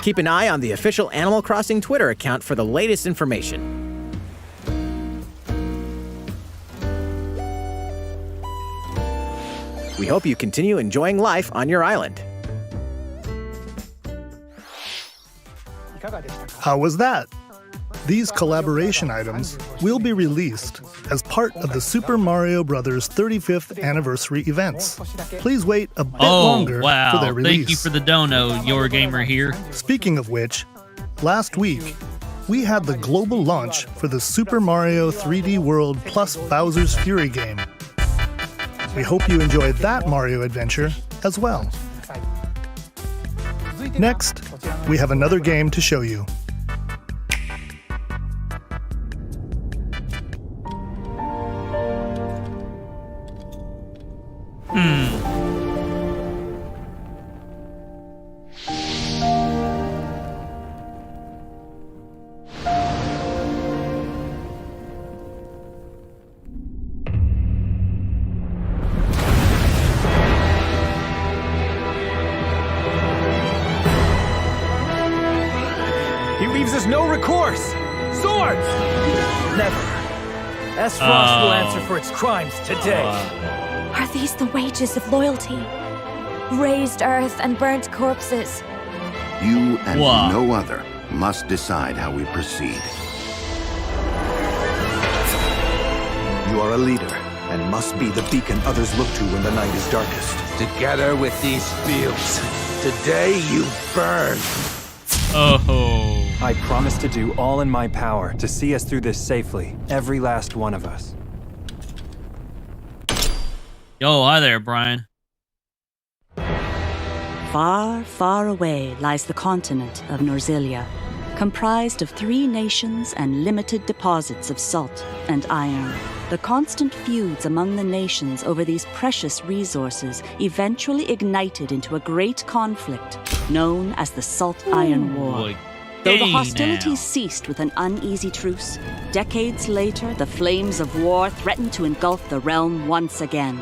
Keep an eye on the official Animal Crossing Twitter account for the latest information. We hope you continue enjoying life on your island. How was that? These collaboration items will be released as part of the Super Mario Bros. 35th anniversary events. Please wait a bit longer for their release. Thank you for the dono, Your Gamer here. Speaking of which, last week, we had the global launch for the Super Mario 3D World plus Bowser's Fury game. We hope you enjoyed that Mario adventure as well. Next, we have another game to show you. He leaves us no recourse! Swords! Never. S-Frost will answer for its crimes today. Are these the wages of loyalty? Raised earth and burnt corpses. You and no other must decide how we proceed. You are a leader and must be the beacon others look to when the night is darkest. Together with these fields, today you burn. Oh. I promise to do all in my power to see us through this safely, every last one of us. Yo, hi there, Brian. Far, far away lies the continent of Norzilia, comprised of 3 nations and limited deposits of salt and iron. The constant feuds among the nations over these precious resources eventually ignited into a great conflict known as the Salt-Iron War. Though the hostilities ceased with an uneasy truce, decades later the flames of war threatened to engulf the realm once again.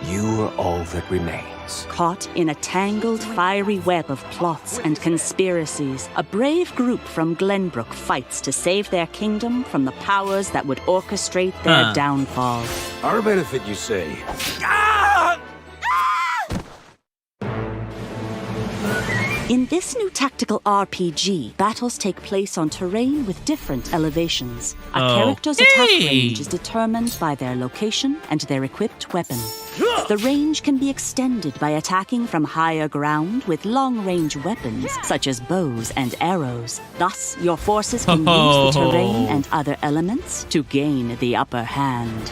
You are all that remains. Caught in a tangled, fiery web of plots and conspiracies, a brave group from Glenbrook fights to save their kingdom from the powers that would orchestrate their downfall. Our benefit, you say? In this new tactical RPG, battles take place on terrain with different elevations. A character's attack range is determined by their location and their equipped weapon. The range can be extended by attacking from higher ground with long-range weapons, such as bows and arrows. Thus, your forces can use the terrain and other elements to gain the upper hand.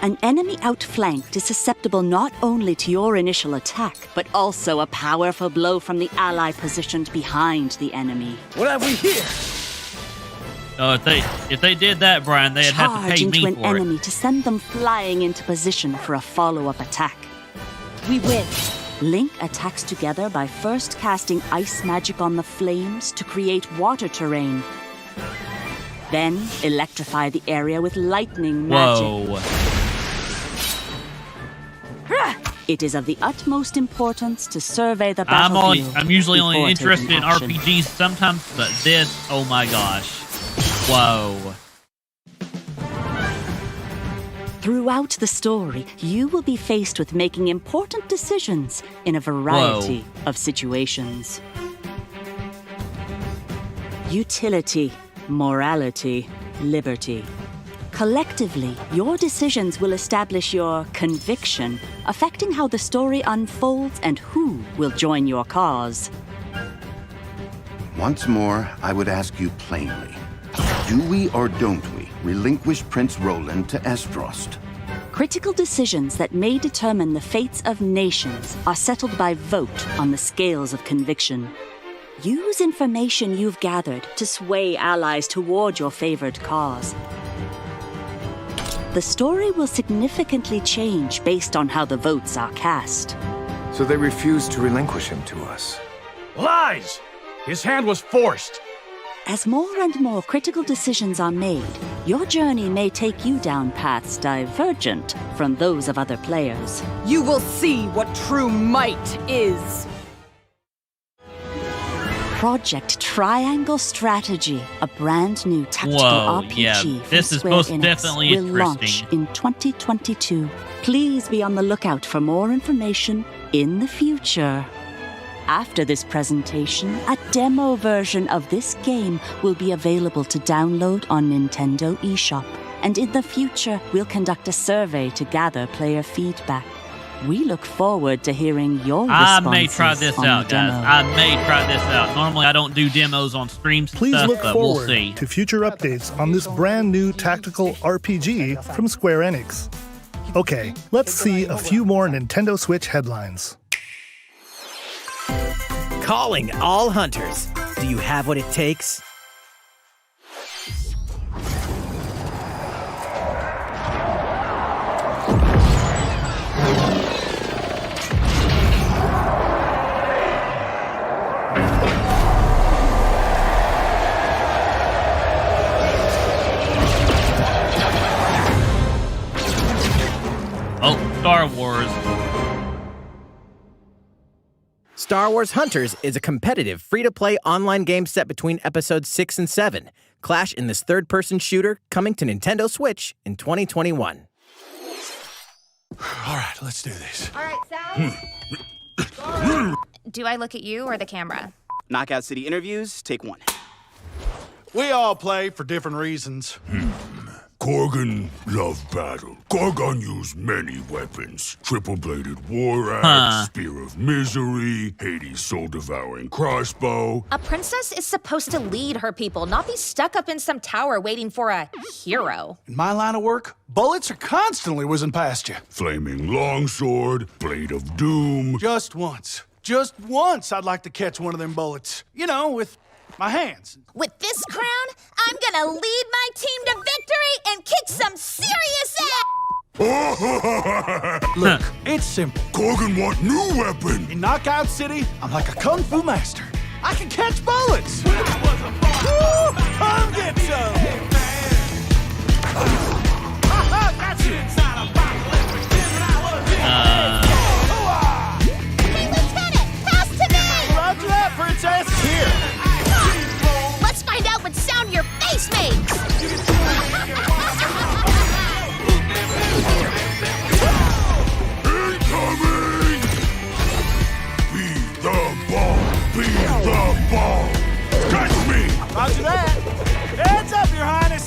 An enemy outflanked is susceptible not only to your initial attack, but also a powerful blow from the ally positioned behind the enemy. What have we here? Oh, if they did that, Brian, they'd have to pay Charge into me an for enemy to send them flying into position for a follow-up attack. We win. Link attacks together by first casting ice magic on the flames to create water terrain. Then electrify the area with lightning magic. Whoa. It is of the utmost importance to survey the battlefield. I'm usually only interested in action. RPGs sometimes, but this, oh my gosh. Whoa. Throughout the story, you will be faced with making important decisions in a variety of situations. Utility, morality, liberty. Collectively, your decisions will establish your conviction, affecting how the story unfolds and who will join your cause. Once more, I would ask you plainly. Do we or don't we relinquish Prince Roland to Estrost? Critical decisions that may determine the fates of nations are settled by vote on the scales of conviction. Use information you've gathered to sway allies toward your favored cause. The story will significantly change based on how the votes are cast. So they refused to relinquish him to us. Lies! His hand was forced. As more and more critical decisions are made, your journey may take you down paths divergent from those of other players. You will see what true might is. Project Triangle Strategy, a brand new tactical RPG yeah. from This is Square most Enix, definitely will launch in 2022. Please be on the lookout for more information in the future. After this presentation, a demo version of this game will be available to download on Nintendo eShop. And in the future, we'll conduct a survey to gather player feedback. We look forward to hearing your responses. I may try this out, guys. I may try this out. Normally, I don't do demos on streams and Please stuff, look but we'll forward see. to future updates on this brand new tactical RPG from Square Enix. Okay, let's see a few more Nintendo Switch headlines. Calling all hunters. Do you have what it takes? Oh, Star Wars. Star Wars Hunters is a competitive, free-to-play online game set between episodes 6 and 7. Clash in this third-person shooter coming to Nintendo Switch in 2021. All right, let's do this. All right, Sal. Do I look at you or the camera? Knockout City interviews, take 1. We all play for different reasons. Korgan loved battle. Korgan used many weapons. Triple-bladed war axe, spear of misery, Hades' soul-devouring crossbow. A princess is supposed to lead her people, not be stuck up in some tower waiting for a hero. In my line of work, bullets are constantly whizzing past you. Flaming longsword, blade of doom. Just once I'd like to catch one of them bullets. You know, with my hands. With this crown, I'm gonna lead my team to victory and kick some serious ass! Look, it's simple. Korgan want new weapon. In Knockout City, I'm like a kung fu master. I can catch bullets. Woo! Come get some. Got you. Hey, Lieutenant, pass to me! Roger that, princess. Here. Let's find out what sound your face makes! Incoming! Be the ball! Be the ball! Catch me! Roger that! Heads up, Your Highness!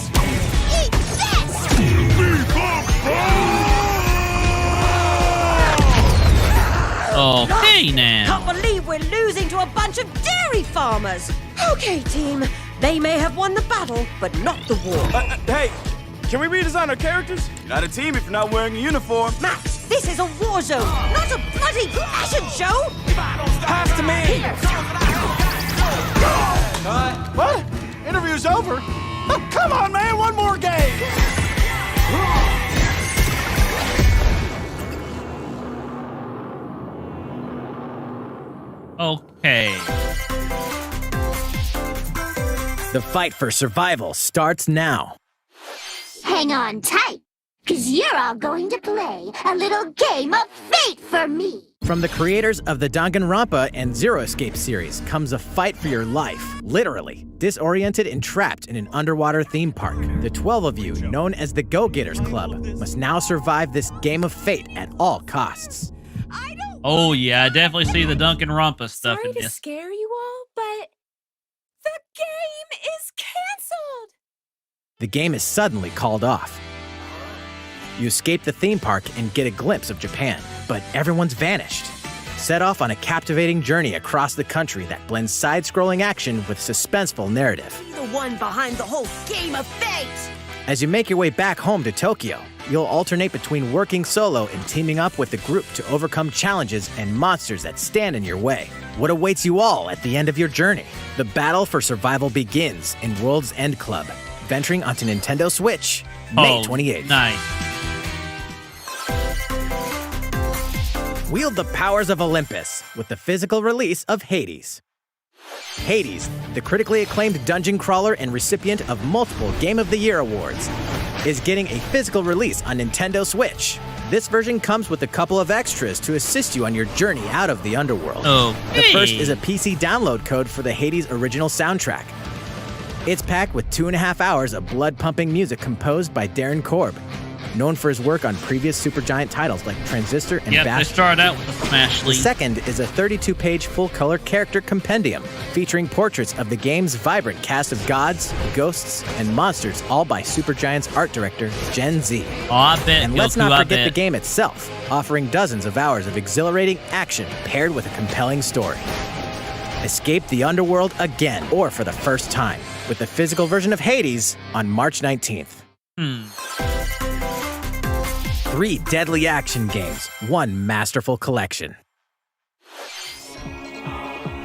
Eat this! Be the ball! Okay, now. Can't believe we're losing to a bunch of dairy farmers. Okay, team. They may have won the battle, but not the war. Hey, can we redesign our characters? You're not a team if you're not wearing a uniform. Max, this is a war zone, not a bloody fashion show. Pass to me! What? Interview's over? Oh, come on, man, one more game! Okay. The fight for survival starts now. Hang on tight, because you're all going to play a little game of fate for me. From the creators of the Danganronpa and Zero Escape series comes a fight for your life, literally. Disoriented and trapped in an underwater theme park, the 12 of you, known as the Go-Getters Club, must now survive this game of fate at all costs. Oh, yeah, I definitely see the Danganronpa stuff in Sorry to this. scare you all, but the game is canceled. The game is suddenly called off. You escape the theme park and get a glimpse of Japan, but everyone's vanished. Set off on a captivating journey across the country that blends side-scrolling action with suspenseful narrative. Be the one behind the whole game of fate! As you make your way back home to Tokyo, you'll alternate between working solo and teaming up with the group to overcome challenges and monsters that stand in your way. What awaits you all at the end of your journey? The battle for survival begins in World's End Club, venturing onto Nintendo Switch, May 28th. Nice. Wield the powers of Olympus with the physical release of Hades. Hades, the critically acclaimed dungeon crawler and recipient of multiple Game of the Year awards, is getting a physical release on Nintendo Switch. This version comes with a couple of extras to assist you on your journey out of the underworld. The first is a PC download code for the Hades original soundtrack. It's packed with 2.5 hours of blood-pumping music composed by Darren Korb, known for his work on previous Supergiant titles like Transistor and Yep, Bastion. they started out with the Smash The League. second is a 32-page full-color character compendium featuring portraits of the game's vibrant cast of gods, ghosts, and monsters, all by Supergiant's art director, Gen Z. Oh, I bet. And let's not forget the game itself, offering dozens of hours of exhilarating action paired with a compelling story. Escape the underworld again, or for the first time, with the physical version of Hades on March 19th. 3 deadly action games, 1 masterful collection.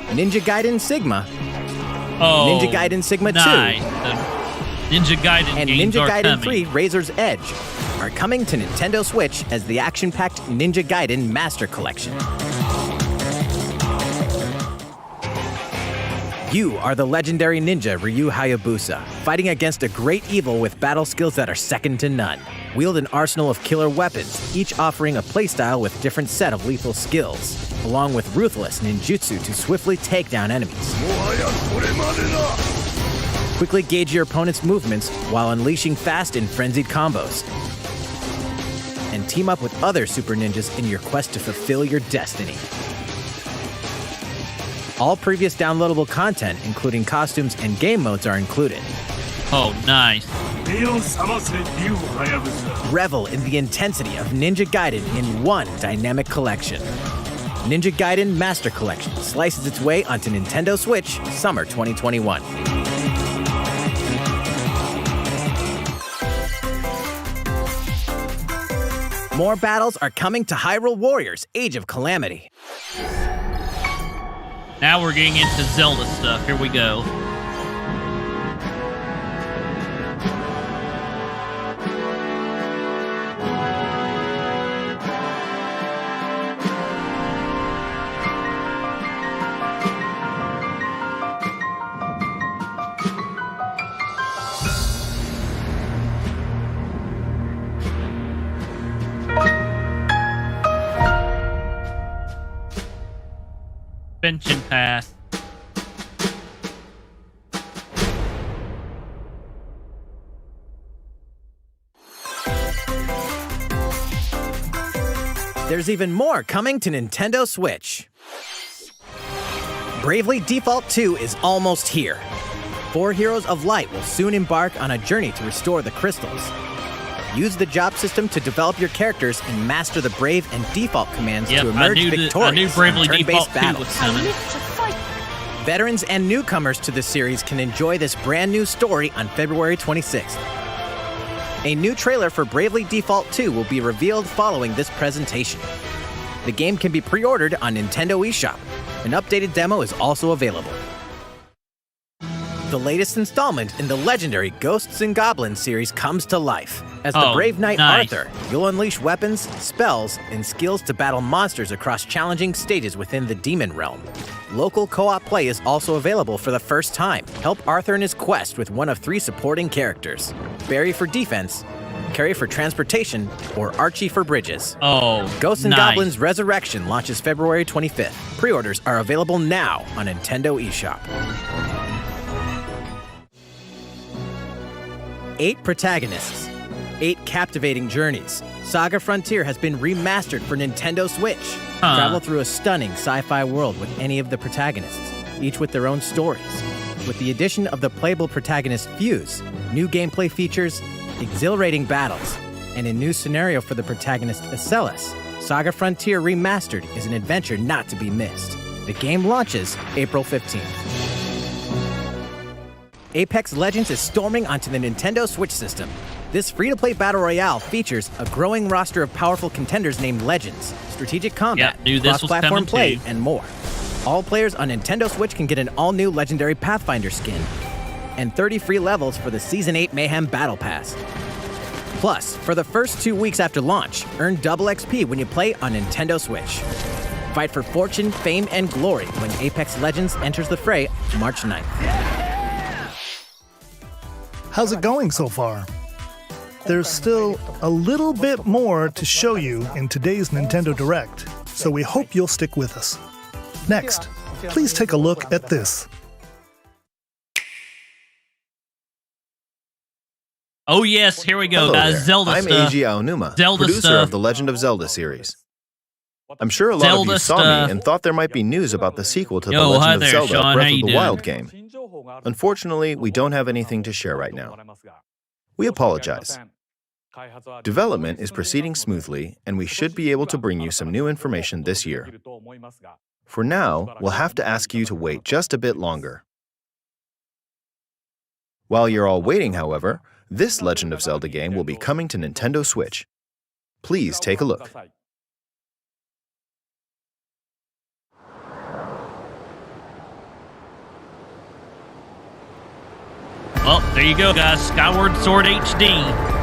Ninja Gaiden Sigma, Ninja Gaiden Sigma 2, Ninja Gaiden and games Ninja are Gaiden coming. 3 Razor's Edge are coming to Nintendo Switch as the action-packed Ninja Gaiden Master Collection. You are the legendary ninja Ryu Hayabusa, fighting against a great evil with battle skills that are second to none. Wield an arsenal of killer weapons, each offering a playstyle with different set of lethal skills, along with ruthless ninjutsu to swiftly take down enemies. Quickly gauge your opponent's movements while unleashing fast and frenzied combos. And team up with other super ninjas in your quest to fulfill your destiny. All previous downloadable content, including costumes and game modes, are included. Oh, nice. Revel in the intensity of Ninja Gaiden in one dynamic collection. Ninja Gaiden Master Collection slices its way onto Nintendo Switch summer 2021. More battles are coming to Hyrule Warriors Age of Calamity. Now we're getting into Zelda stuff. Here we go. Suspension pass. There's even more coming to Nintendo Switch. Bravely Default 2 is almost here. 4 Heroes of Light will soon embark on a journey to restore the crystals. Use the job system to develop your characters and master the Brave and Default commands to emerge victorious in turn-based battles. Veterans and newcomers to the series can enjoy this brand new story on February 26th. A new trailer for Bravely Default 2 will be revealed following this presentation. The game can be pre-ordered on Nintendo eShop. An updated demo is also available. The latest installment in the legendary Ghosts and Goblins series comes to life. As the brave knight Arthur, you'll unleash weapons, spells, and skills to battle monsters across challenging stages within the Demon Realm. Local co-op play is also available for the first time. Help Arthur in his quest with one of 3 supporting characters: Barry for defense, Carrie for transportation, or Archie for bridges. Ghosts and Goblins Resurrection launches February 25th. Pre-orders are available now on Nintendo eShop. 8 protagonists, 8 captivating journeys. Saga Frontier has been remastered for Nintendo Switch. Travel through a stunning sci-fi world with any of the protagonists, each with their own stories. With the addition of the playable protagonist Fuse, new gameplay features, exhilarating battles, and a new scenario for the protagonist Acellus, Saga Frontier Remastered is an adventure not to be missed. The game launches April 15th. Apex Legends is storming onto the Nintendo Switch system. This free-to-play battle royale features a growing roster of powerful contenders named Legends, strategic combat, cross-platform play, and more. All players on Nintendo Switch can get an all-new Legendary Pathfinder skin, and 30 free levels for the Season 8 Mayhem Battle Pass. Plus, for the first 2 weeks after launch, earn double XP when you play on Nintendo Switch. Fight for fortune, fame, and glory when Apex Legends enters the fray March 9th. How's it going so far? There's still a little bit more to show you in today's Nintendo Direct, so we hope you'll stick with us. Next, please take a look at this. Oh yes, here we go, Hello guys. there. Zelda I'm stuff. Eiji Aonuma, Zelda producer stuff. of the Legend of Zelda series. I'm sure a lot of Zelda you saw stuff. me and thought there might be news about the sequel to Yo, The Legend hi of there, Zelda Sean. Breath How of you the doing? Wild game. Unfortunately, we don't have anything to share right now. We apologize. Development is proceeding smoothly, and we should be able to bring you some new information this year. For now, we'll have to ask you to wait just a bit longer. While you're all waiting, however, this Legend of Zelda game will be coming to Nintendo Switch. Please take a look. Well, there you go, guys. Skyward Sword HD.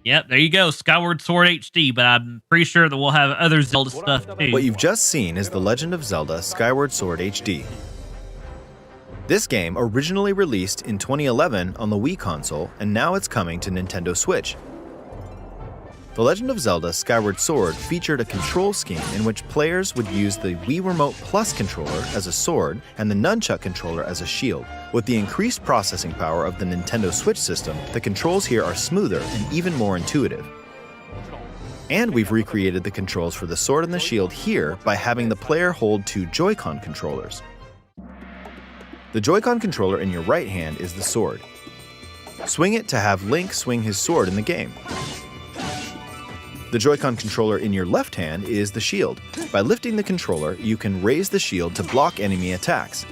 Yep, there you go, Skyward Sword HD, but I'm pretty sure that we'll have other Zelda stuff too. What you've just seen is The Legend of Zelda Skyward Sword HD. This game originally released in 2011 on the Wii console, and now it's coming to Nintendo Switch. The Legend of Zelda Skyward Sword featured a control scheme in which players would use the Wii Remote Plus controller as a sword and the Nunchuck controller as a shield. With the increased processing power of the Nintendo Switch system, the controls here are smoother and even more intuitive. And we've recreated the controls for the sword and the shield here by having the player hold two Joy-Con controllers. The Joy-Con controller in your right hand is the sword. Swing it to have Link swing his sword in the game. The Joy-Con controller in your left hand is the shield. By lifting the controller, you can raise the shield to block enemy attacks.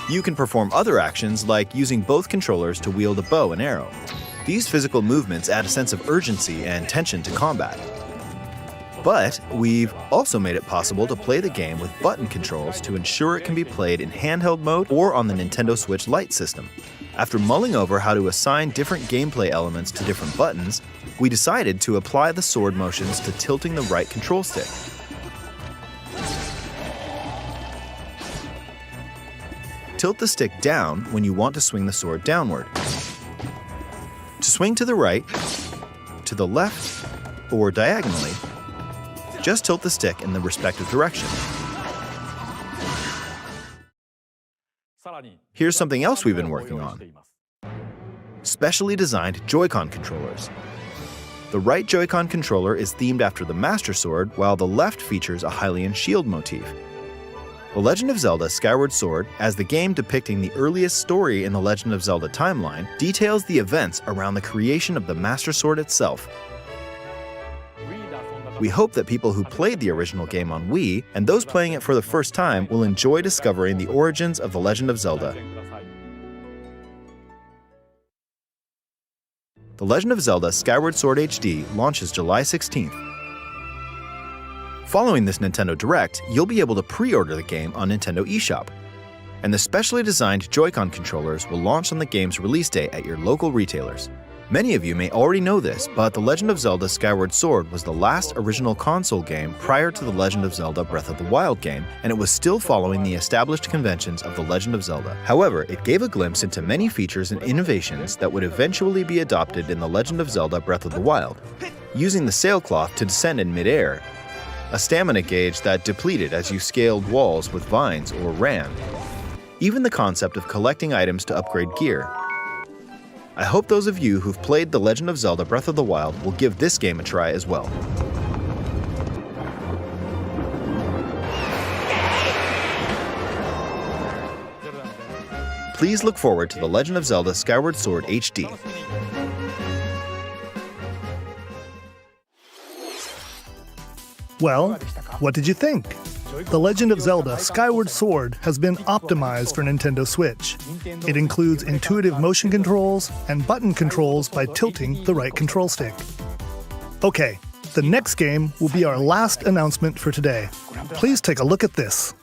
You can perform other actions like using both controllers to wield a bow and arrow. These physical movements add a sense of urgency and tension to combat. But we've also made it possible to play the game with button controls to ensure it can be played in handheld mode or on the Nintendo Switch Lite system. After mulling over how to assign different gameplay elements to different buttons, we decided to apply the sword motions to tilting the right control stick. Tilt the stick down when you want to swing the sword downward. To swing to the right, to the left, or diagonally, just tilt the stick in the respective direction. Here's something else we've been working on. Specially designed Joy-Con controllers. The right Joy-Con controller is themed after the Master Sword, while the left features a Hylian shield motif. The Legend of Zelda Skyward Sword, as the game depicting the earliest story in the Legend of Zelda timeline, details the events around the creation of the Master Sword itself. We hope that people who played the original game on Wii, and those playing it for the first time, will enjoy discovering the origins of The Legend of Zelda. The Legend of Zelda Skyward Sword HD launches July 16th. Following this Nintendo Direct, you'll be able to pre-order the game on Nintendo eShop, and the specially designed Joy-Con controllers will launch on the game's release day at your local retailers. Many of you may already know this, but The Legend of Zelda Skyward Sword was the last original console game prior to The Legend of Zelda Breath of the Wild game, and it was still following the established conventions of The Legend of Zelda. However, it gave a glimpse into many features and innovations that would eventually be adopted in The Legend of Zelda Breath of the Wild. Using the sailcloth to descend in midair, a stamina gauge that depleted as you scaled walls with vines or ran, even the concept of collecting items to upgrade gear. I hope those of you who've played The Legend of Zelda Breath of the Wild will give this game a try as well. Please look forward to The Legend of Zelda Skyward Sword HD. Well, what did you think? The Legend of Zelda Skyward Sword has been optimized for Nintendo Switch. It includes intuitive motion controls and button controls by tilting the right control stick. Okay, the next game will be our last announcement for today. Please take a look at this.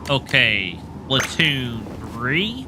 Okay, Splatoon 3?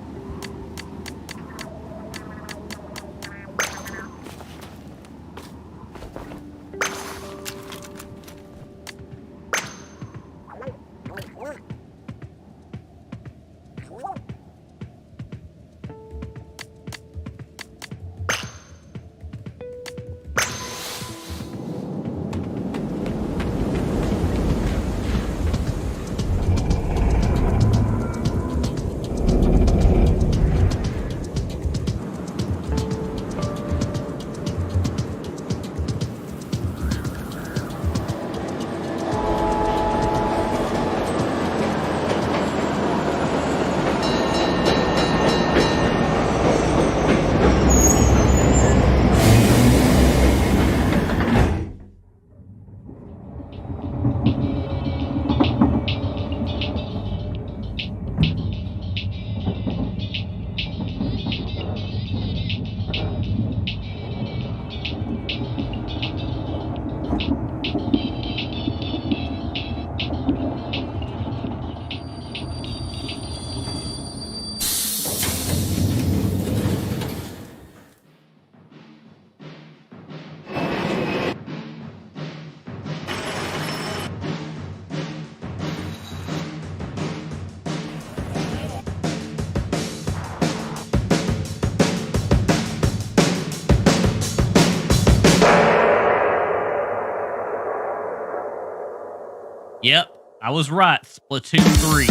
Yep, I was right. Splatoon 3.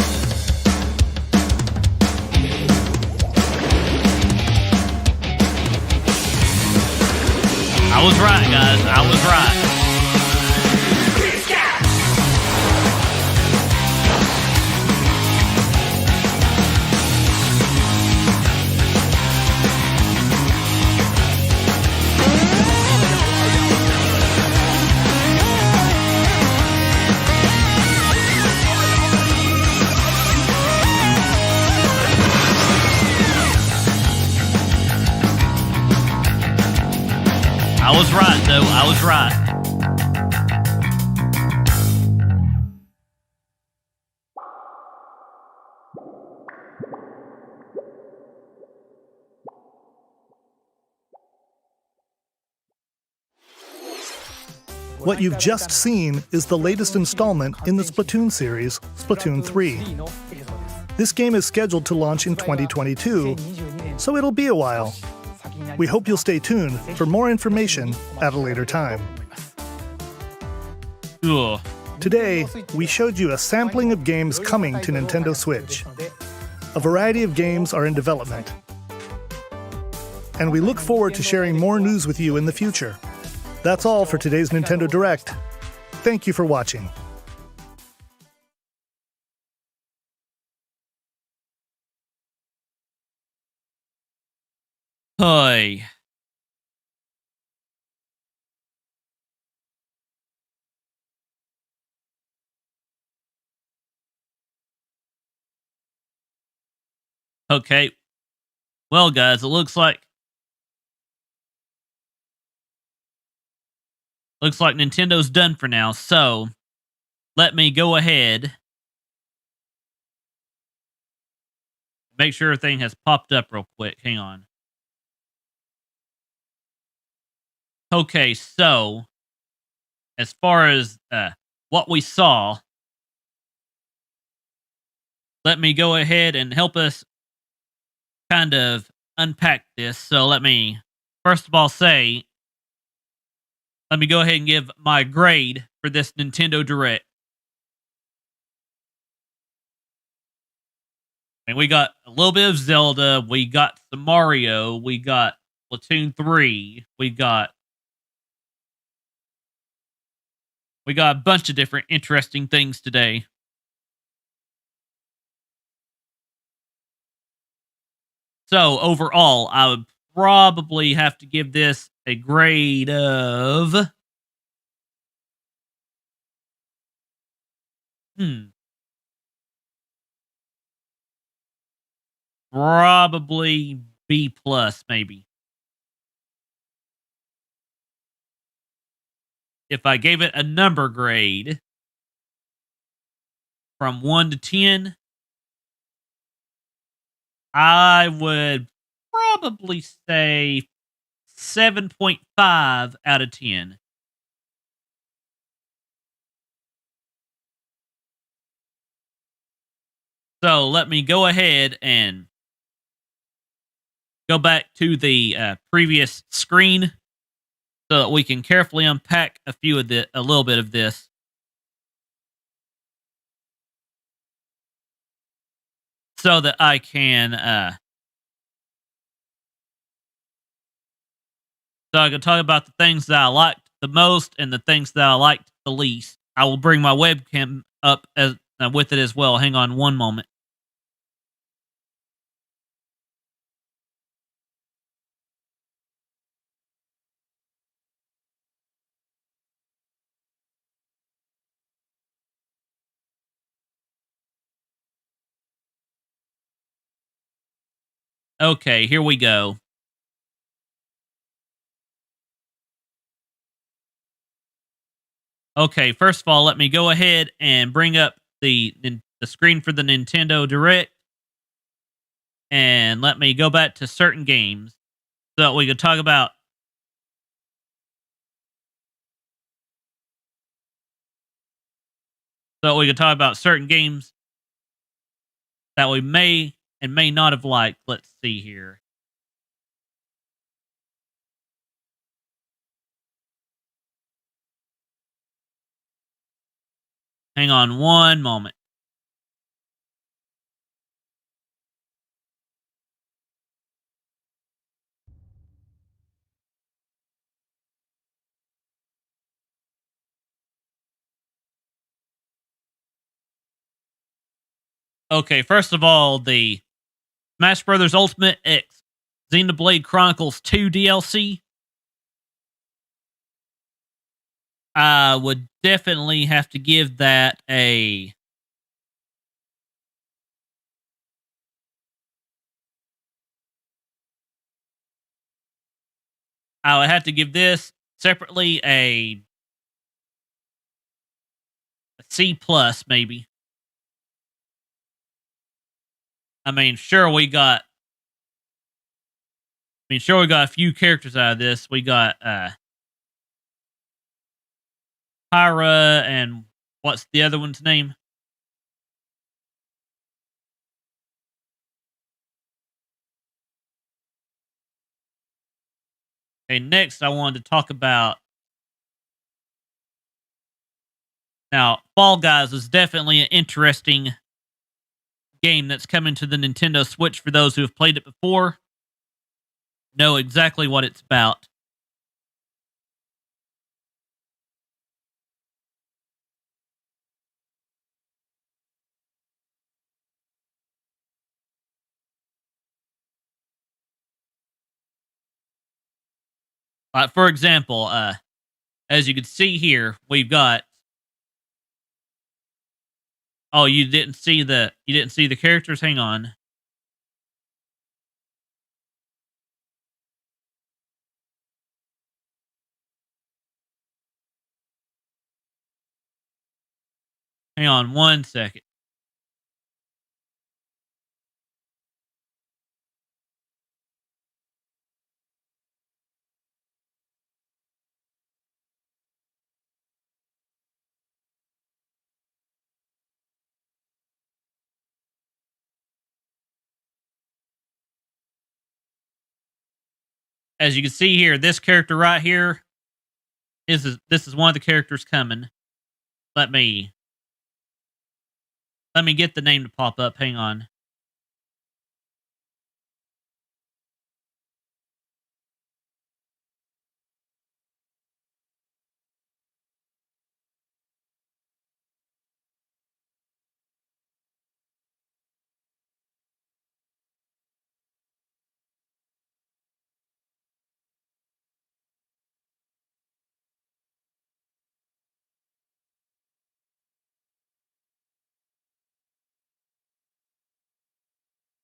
I was right, guys. I was right. I was right, though. I was right. What you've just seen is the latest installment in the Splatoon series, Splatoon 3. This game is scheduled to launch in 2022, so it'll be a while. We hope you'll stay tuned for more information at a later time. Ugh. Today, we showed you a sampling of games coming to Nintendo Switch. A variety of games are in development. And we look forward to sharing more news with you in the future. That's all for today's Nintendo Direct. Thank you for watching. Hi. Okay. Well, guys, it looks like Nintendo's done for now. So let me go ahead. Make sure everything has popped up real quick. Hang on. Okay, so as far as what we saw, let me go ahead and help us kind of unpack this. So let me first of all let me go ahead and give my grade for this Nintendo Direct. And we got a little bit of Zelda, we got some Mario, we got Splatoon 3, we got a bunch of different interesting things today. So overall, I would probably have to give this a grade of probably B plus, maybe. If I gave it a number grade from 1 to 10, I would probably say 7.5 out of 10. So let me go ahead and go back to the previous screen so that we can carefully unpack a little bit of this. So that I can talk about the things that I liked the most and the things that I liked the least. I will bring my webcam up with it as well. Hang on one moment. Okay, here we go. Okay, first of all, let me go ahead and bring up the screen for the Nintendo Direct. And let me go back to certain games so that we could talk about certain games that we may and may not have liked. Let's see here. Hang on one moment. Okay, first of all, the Smash Brothers Ultimate X Xenoblade Chronicles 2 DLC. I would definitely have to give that a I would have to give this separately a C plus, maybe. I mean, sure we got a few characters out of this. We got Pyra and what's the other one's name? Okay, next I wanted to talk about. Now, Fall Guys is definitely an interesting game that's coming to the Nintendo Switch for those who have played it before. Know exactly what it's about. For example, as you can see here, we've got. Oh, you didn't see the characters? Hang on. Hang on one second. As you can see here, this character right here this is one of the characters coming. Let me get the name to pop up. Hang on.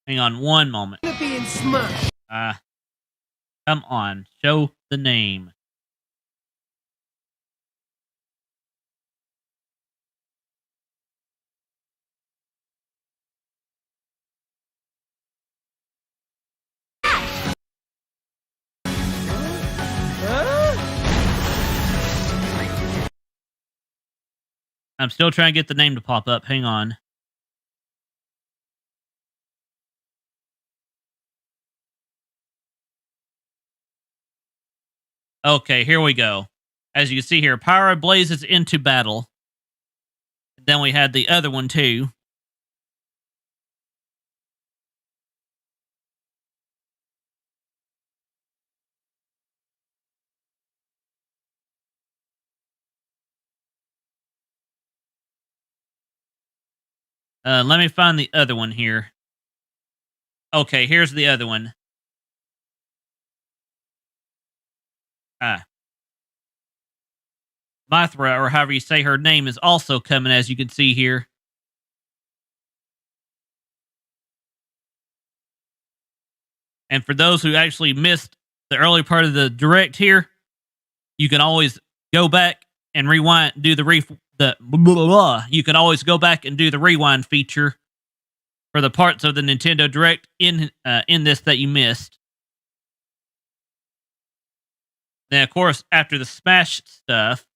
Hang on one moment. Being smashed. Come on. Show the name. I'm still trying to get the name to pop up. Hang on. Okay, here we go. As you can see here, Pyra blazes into battle. Then we had the other one too. Let me find the other one here. Okay, here's the other one. Mithra, or however you say her name, is also coming, as you can see here. And for those who actually missed the early part of the direct here, you can always go back and rewind, do you can always go back and do the rewind feature for the parts of the Nintendo Direct in this that you missed. Then, of course, after the Smash stuff,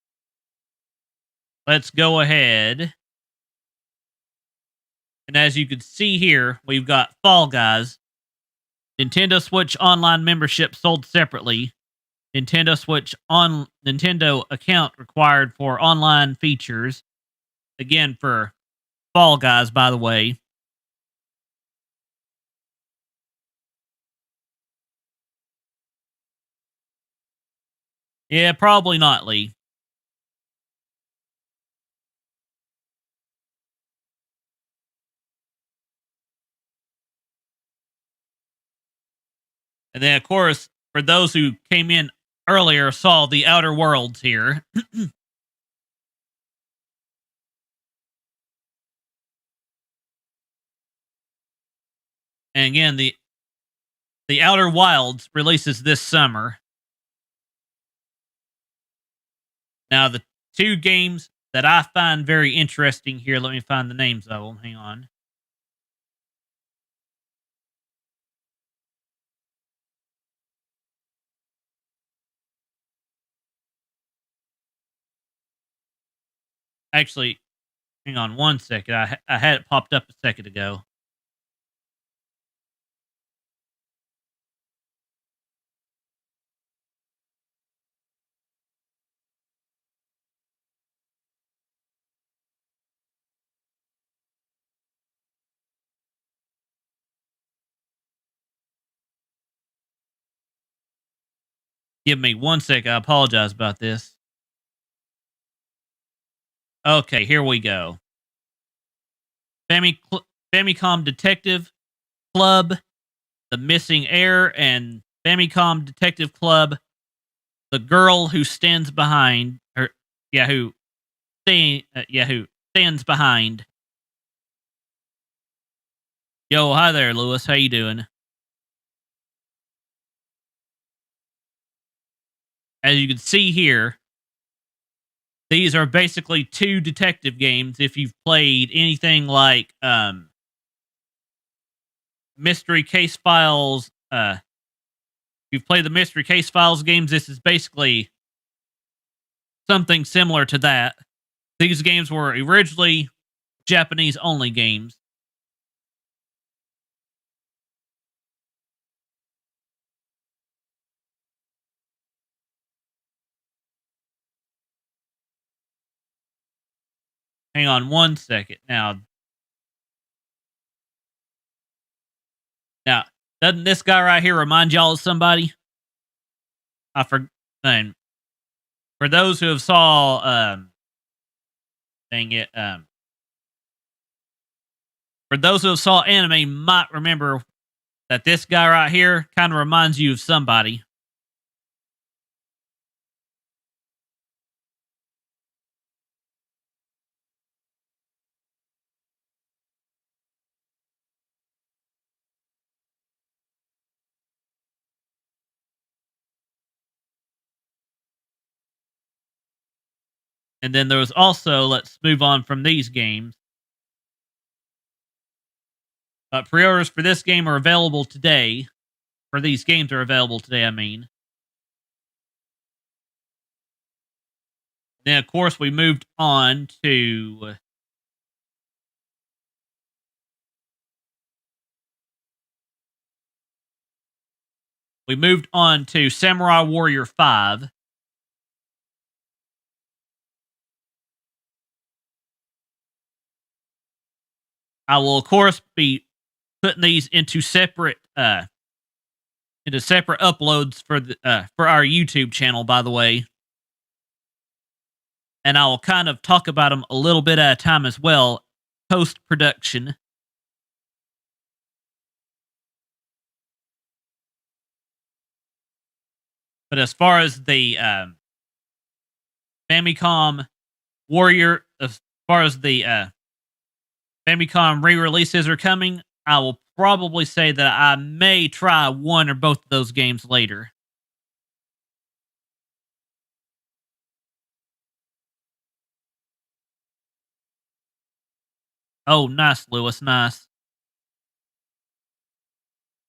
let's go ahead. And as you can see here, we've got Fall Guys. Nintendo Switch Online membership sold separately. Nintendo Switch on Nintendo account required for online features. Again, for Fall Guys, by the way. Yeah, probably not, Lee. And then, of course, for those who came in earlier, saw the Outer Worlds here. And again, the Outer Wilds releases this summer. Now, the two games that I find very interesting here, let me find the names of them. Hang on. Actually, hang on one second. I had it popped up a second ago. Give me one second. I apologize about this. Okay, here we go. Famicom Detective Club, The Missing Heir, and Famicom Detective Club, The Girl Who Stands Behind, who stands behind. Yo, hi there, Lewis. How you doing? As you can see here, these are basically two detective games. If you've played anything like Mystery Case Files, if you've played the Mystery Case Files games, this is basically something similar to that. These games were originally Japanese only games. Hang on one second. Now, doesn't this guy right here remind y'all of somebody? And for those who have saw, for those who have saw anime, might remember that this guy right here kind of reminds you of somebody. And then there was also, let's move on from these games. Pre-orders for this game are available today. For these games are available today, I mean. Then, of course, we moved on to... We moved on to Samurai Warrior 5. I will, of course, be putting these into separate uploads for our YouTube channel, by the way. And I will kind of talk about them a little bit at a time as well, post-production. But as far as the Famicom Warrior, as far as the Famicom re-releases are coming, I will probably say that I may try one or both of those games later. Oh, nice, Lewis, nice.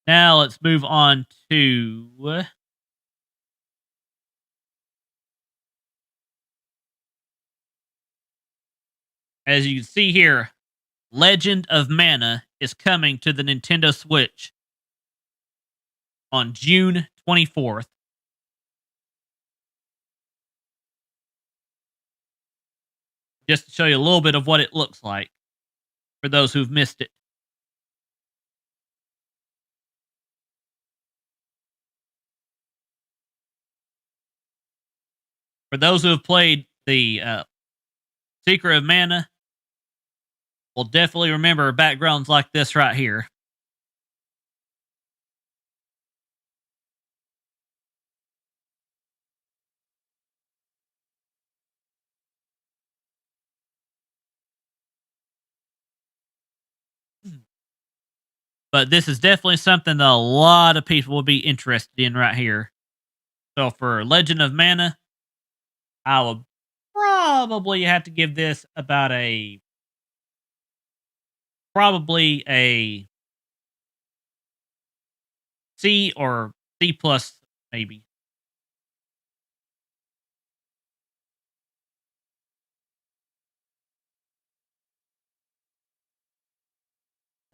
Now let's move on to... As you can see here, Legend of Mana is coming to the Nintendo Switch on June 24th. Just to show you a little bit of what it looks like for those who've missed it. For those who have played the Secret of Mana, will definitely remember backgrounds like this right here. But this is definitely something that a lot of people will be interested in right here. So for Legend of Mana, I will probably have to give this about probably a C or C plus, maybe.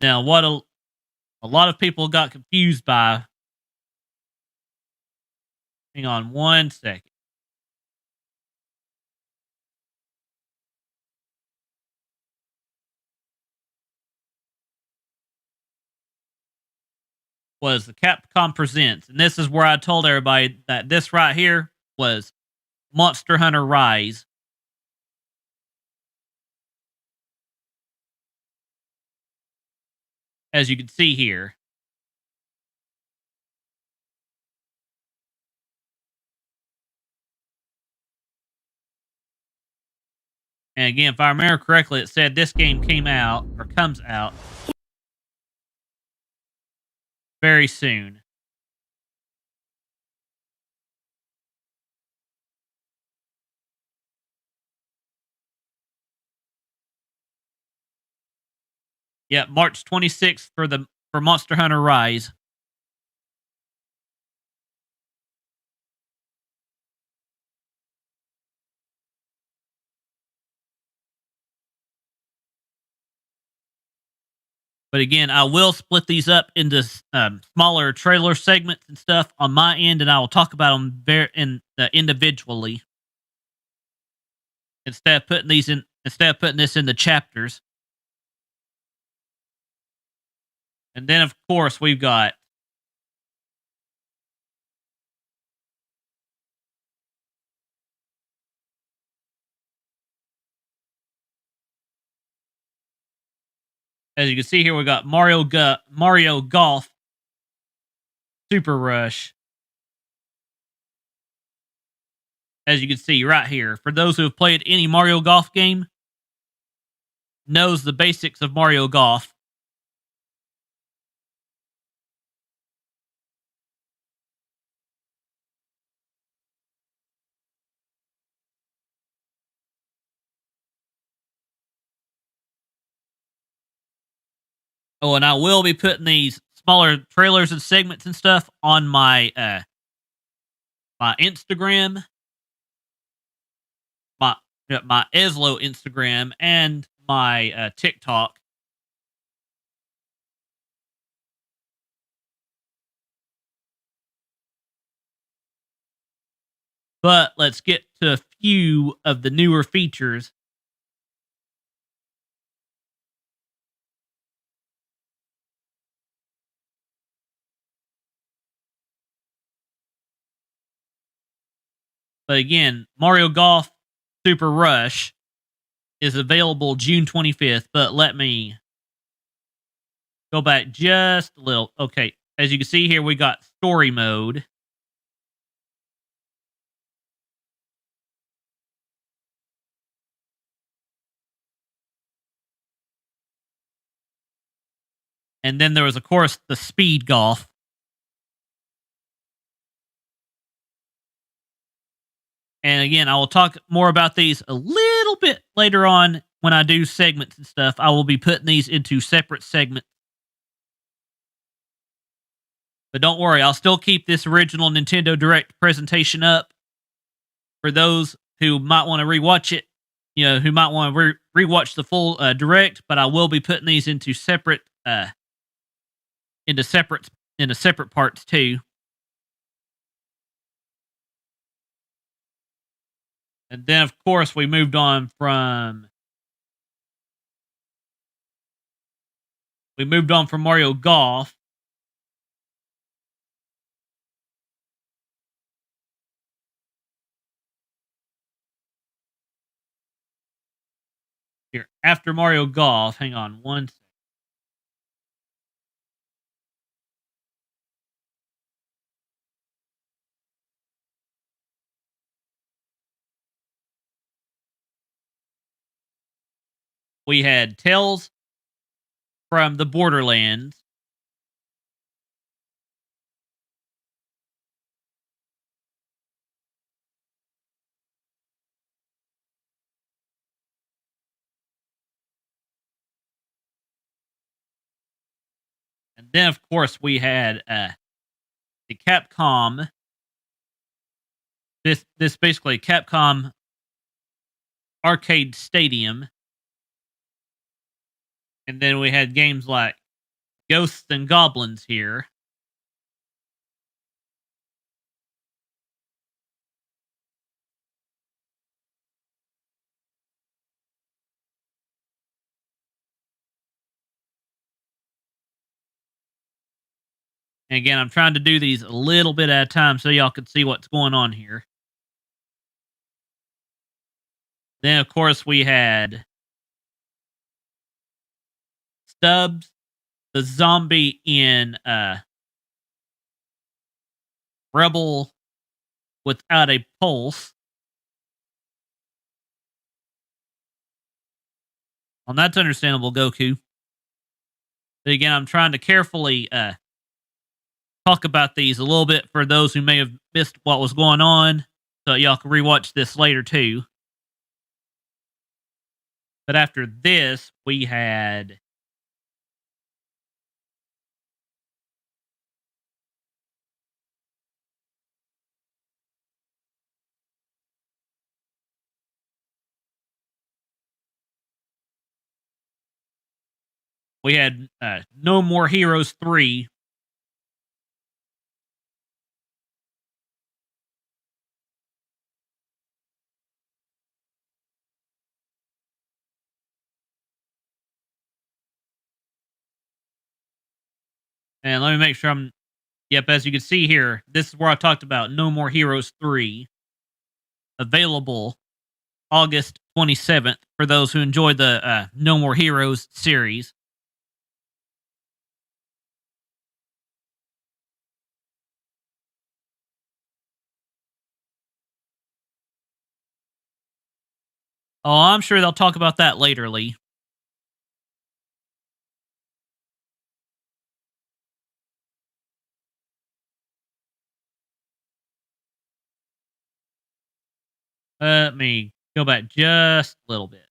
Now, what a lot of people got confused by... Hang on one second. Was the Capcom Presents. And this is where I told everybody that this right here was Monster Hunter Rise. As you can see here. And again, if I remember correctly, it said this game came out, or comes out, very soon. Yeah, March 26th for Monster Hunter Rise. But again, I will split these up into smaller trailer segments and stuff on my end, and I will talk about them individually instead of putting this in the chapters. And then, of course, we've got as you can see here, we got Mario Golf Super Rush. As you can see right here, for those who have played any Mario Golf game, knows the basics of Mario Golf. Oh, and I will be putting these smaller trailers and segments and stuff on my my Instagram, my EZLO Instagram, and my TikTok. But let's get to a few of the newer features. But again, Mario Golf Super Rush is available June 25th. But let me go back just a little. Okay, as you can see here, we got story mode. And then there was, of course, the speed golf. And again, I will talk more about these a little bit later on when I do segments and stuff. I will be putting these into separate segments. But don't worry, I'll still keep this original Nintendo Direct presentation up for those who might want to rewatch it. You know, who might want to rewatch the full Direct. But I will be putting these into separate separate parts too. And then, of course, we moved on from Mario Golf. Here, after Mario Golf, hang on one second. We had Tales from the Borderlands. And then, of course, we had the Capcom. This basically Capcom Arcade Stadium. And then we had games like Ghosts and Goblins here. And again, I'm trying to do these a little bit at a time so y'all can see what's going on here. Then, of course, we had Stubbs, the zombie in Rebel Without a Pulse. Well, that's understandable, Goku. But again, I'm trying to carefully talk about these a little bit for those who may have missed what was going on, so y'all can rewatch this later too. But after this, we had We had No More Heroes 3. And let me make sure I'm... Yep, as you can see here, this is where I talked about No More Heroes 3. Available August 27th for those who enjoyed the No More Heroes series. Oh, I'm sure they'll talk about that later, Lee. Let me go back just a little bit.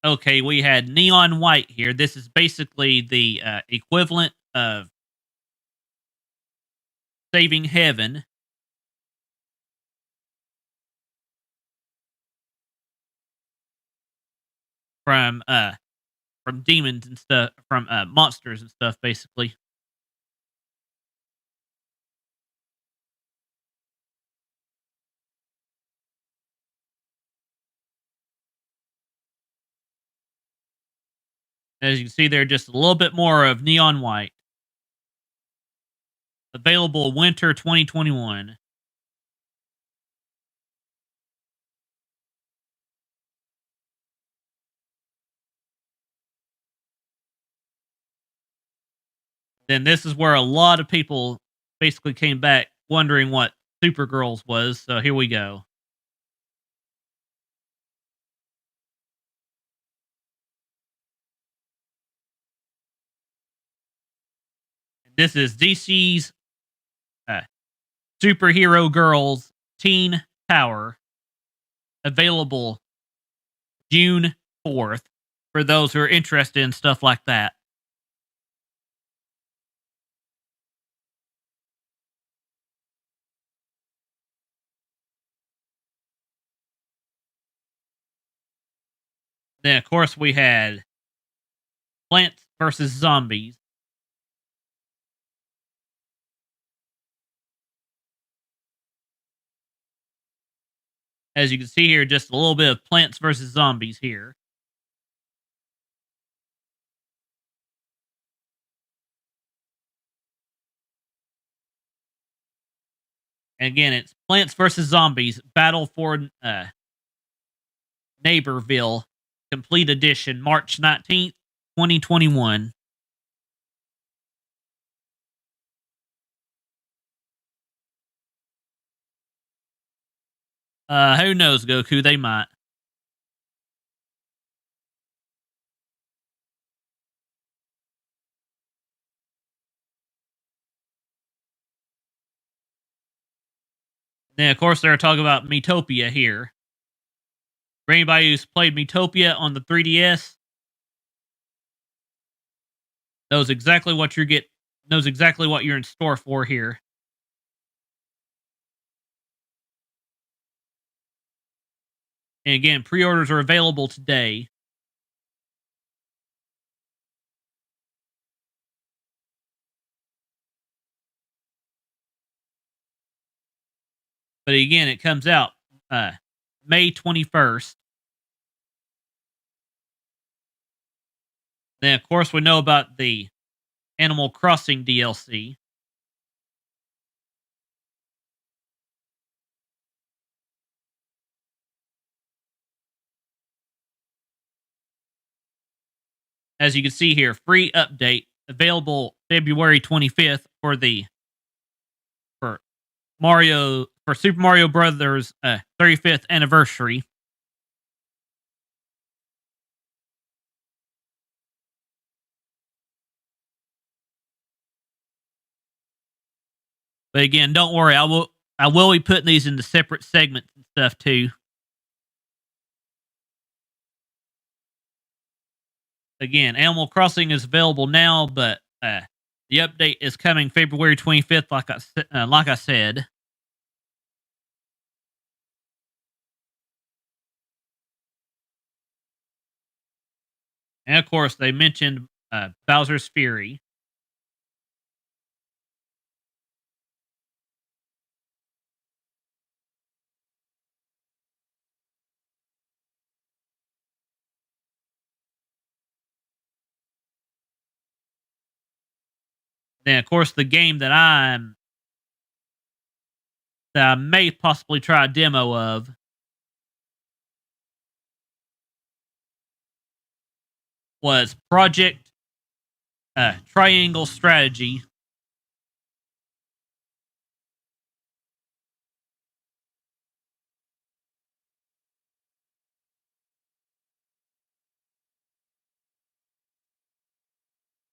Okay, we had Neon White here. This is basically the equivalent of Saving Heaven. From demons and stuff, from monsters and stuff, basically. As you can see there, just a little bit more of Neon White. Available winter 2021. Then this is where a lot of people basically came back wondering what Supergirls was. So here we go. This is DC's Superhero Girls Teen Power. Available June 4th for those who are interested in stuff like that. Then, of course, we had Plants vs. Zombies. As you can see here, just a little bit of Plants vs. Zombies here. And again, it's Plants vs. Zombies Battle for Neighborville Complete Edition, March 19th, 2021. Who knows, Goku? They might. Then, of course, they're talking about Metopia here. For anybody who's played Metopia on the 3DS, knows exactly what you're in store for here. And again, pre-orders are available today. But again, it comes out May 21st. Then, of course, we know about the Animal Crossing DLC. As you can see here, free update available February 25th for Super Mario Brothers 35th anniversary. But again, don't worry, I will be putting these into separate segments and stuff too. Again, Animal Crossing is available now, but the update is coming February 25th, like I said. And of course, they mentioned Bowser's Fury. Then, of course, the game that I may possibly try a demo of was Project Triangle Strategy.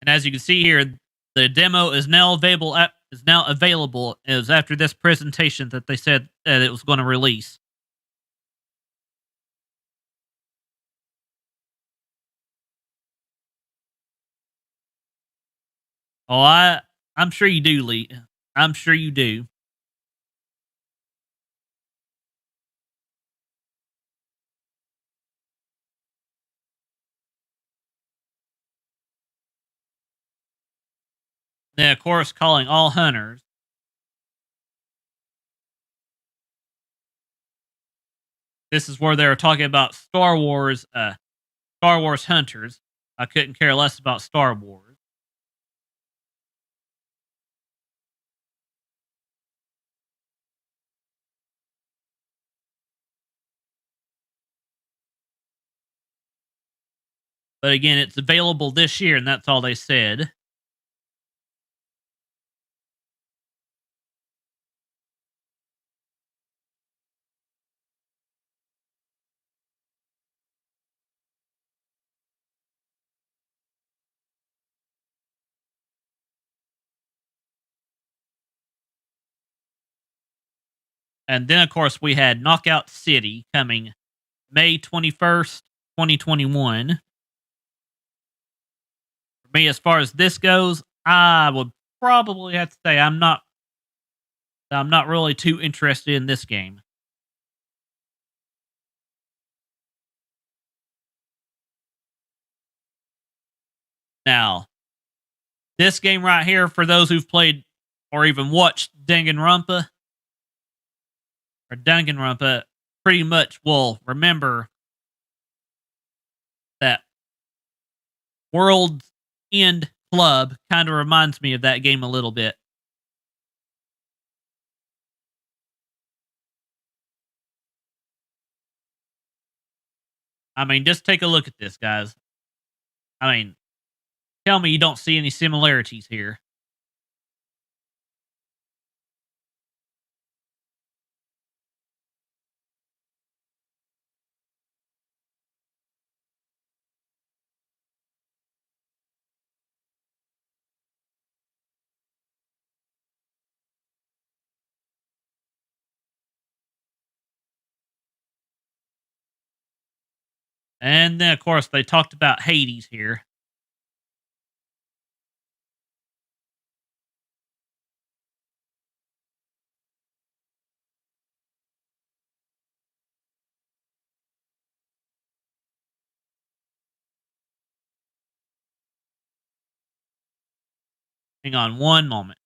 And as you can see here, the demo is now available. It was after this presentation that they said that it was going to release. Oh, I'm sure you do, Lee. I'm sure you do. Then, of course, calling all hunters. This is where they were talking about Star Wars hunters. I couldn't care less about Star Wars. But again, it's available this year, and that's all they said. And then, of course, we had Knockout City coming May 21st, 2021. For me, as far as this goes, I would probably have to say I'm not really too interested in this game. Now, this game right here, for those who've played or even watched Danganronpa, pretty much will remember that World's End Club kind of reminds me of that game a little bit. I mean, just take a look at this, guys. I mean, tell me you don't see any similarities here. And then, of course, they talked about Hades here. Hang on one moment.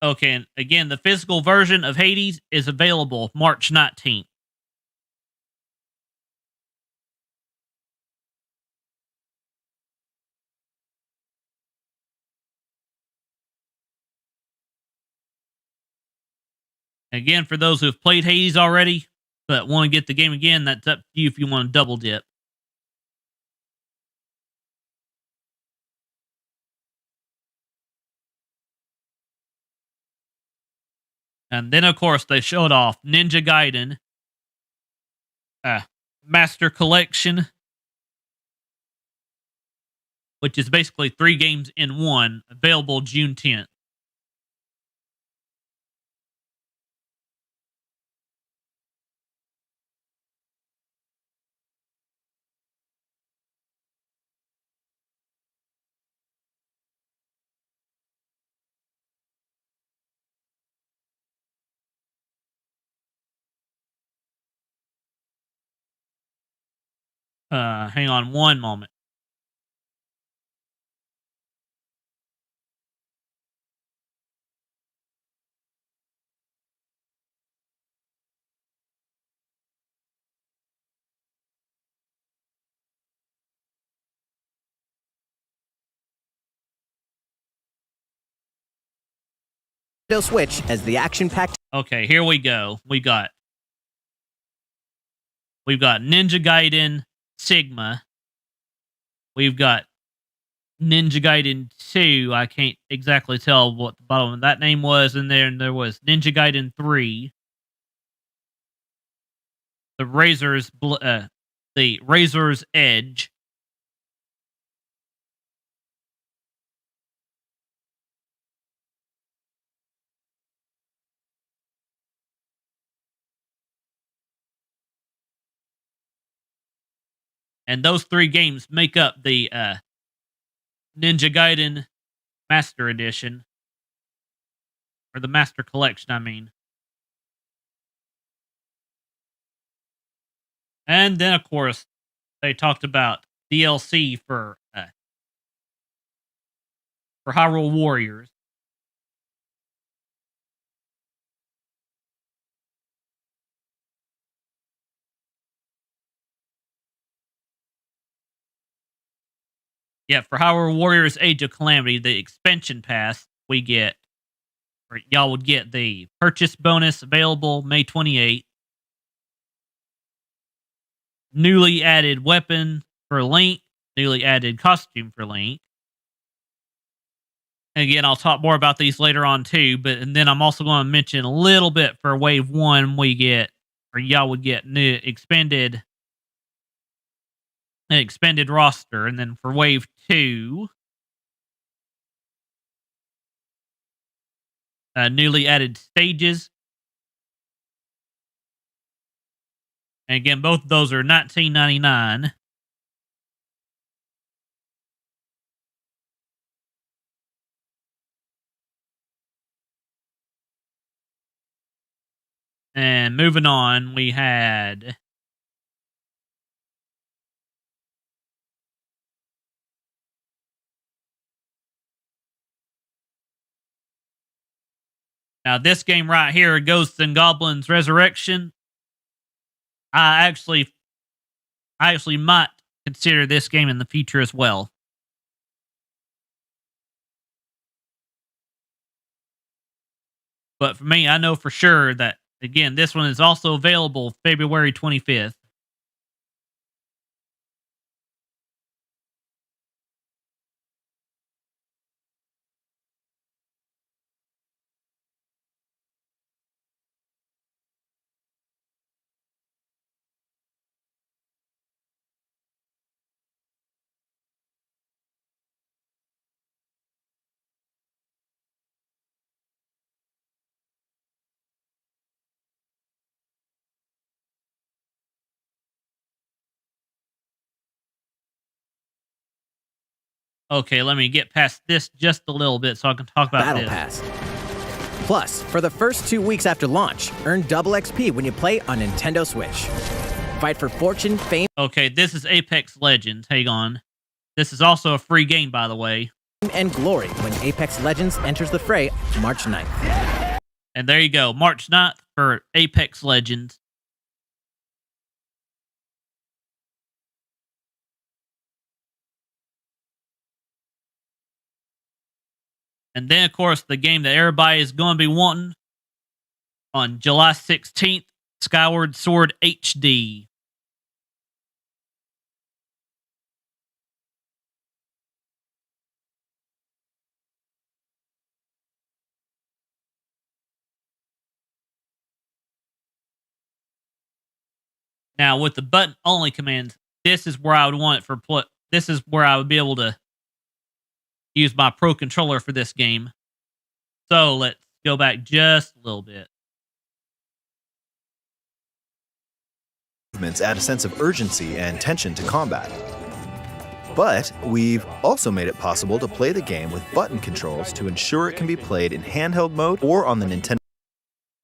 Okay, and again, the physical version of Hades is available March 19th. Again, for those who have played Hades already, but want to get the game again, that's up to you if you want to double dip. And then, of course, they showed off Ninja Gaiden Master Collection, which is basically 3 games in one, available June 10th. Hang on one moment. Nintendo Switch as the action-packed. Okay, here we go. We've got Ninja Gaiden Sigma. We've got Ninja Gaiden 2. I can't exactly tell what the bottom of that name was. And then there was Ninja Gaiden 3. The Razor's Edge. And those 3 games make up the Ninja Gaiden Master Edition. Or the Master Collection, I mean. And then, of course, they talked about DLC for Hyrule Warriors. Yeah, for Hyrule Warriors Age of Calamity, the expansion pass, y'all would get the purchase bonus available May 28th. Newly added weapon for Link. Newly added costume for Link. And again, I'll talk more about these later on too. And then I'm also going to mention a little bit for Wave 1. Y'all would get new expanded roster. And then for Wave 2, newly added stages. And again, both of those are $19.99. And moving on, we had now this game right here, Ghosts and Goblins Resurrection. I actually might consider this game in the future as well. But for me, I know for sure that, again, this one is also available February 25th. Okay, let me get past this just a little bit so I can talk about Battle this. Pass. Plus, for the first 2 weeks after launch, earn double XP when you play on Nintendo Switch. Fight for fortune, fame. Okay, this is Apex Legends. Hang on. This is also a free game, by the way. And glory when Apex Legends enters the fray March 9th. And there you go, March 9th for Apex Legends. And then, of course, the game that everybody is going to be wanting on July 16th, Skyward Sword HD. Now, with the button only commands, this is where I would want it for this is where I would be able to use my Pro Controller for this game. So let's go back just a little bit. Movements add a sense of urgency and tension to combat. But we've also made it possible to play the game with button controls to ensure it can be played in handheld mode or on the Nintendo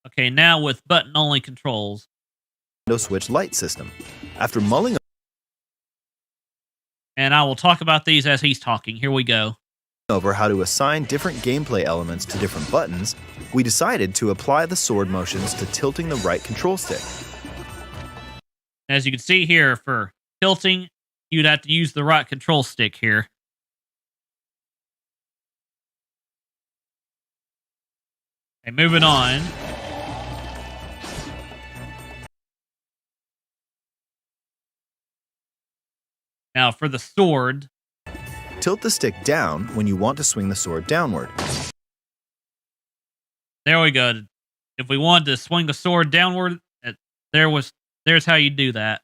Okay, now with button-only controls. Switch Lite system. After mulling And I will talk about these as he's talking. Here we go. over how to assign different gameplay elements to different buttons, we decided to apply the sword motions to tilting the right control stick. As you can see here, for tilting, you'd have to use the right control stick here. Okay, moving on. Now for the sword. Tilt the stick down when you want to swing the sword downward. There we go. If we wanted to swing the sword downward, there's how you do that.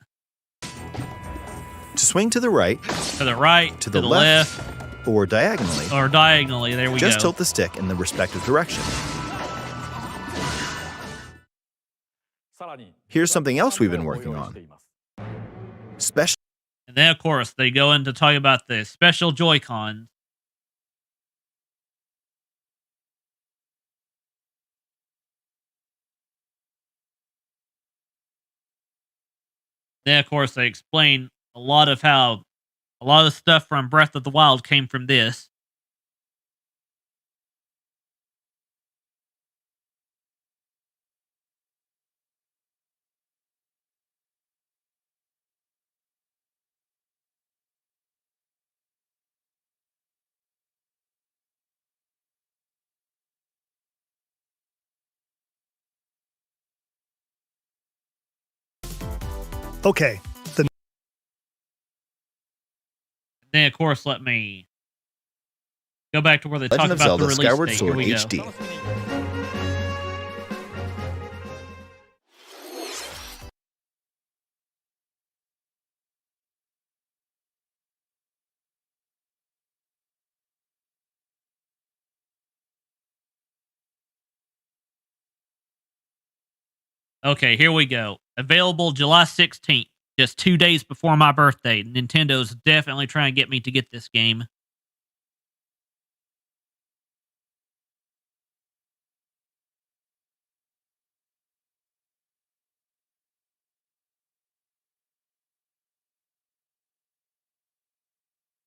To swing to the right, to the right, to the left, or diagonally. Or diagonally, there we just go. tilt the stick in the respective direction. Here's something else we've been working on. Special. And then, of course, they go into talking about the special Joy-Cons. Then, of course, they explain a lot of stuff from Breath of the Wild came from this. Okay. Then, of course, let me go back to where they talk Legend of about Zelda the release Skyward date. Sword Here we HD. go. Okay, here we go. Available July 16th, just 2 days before my birthday. Nintendo's definitely trying to get me to get this game.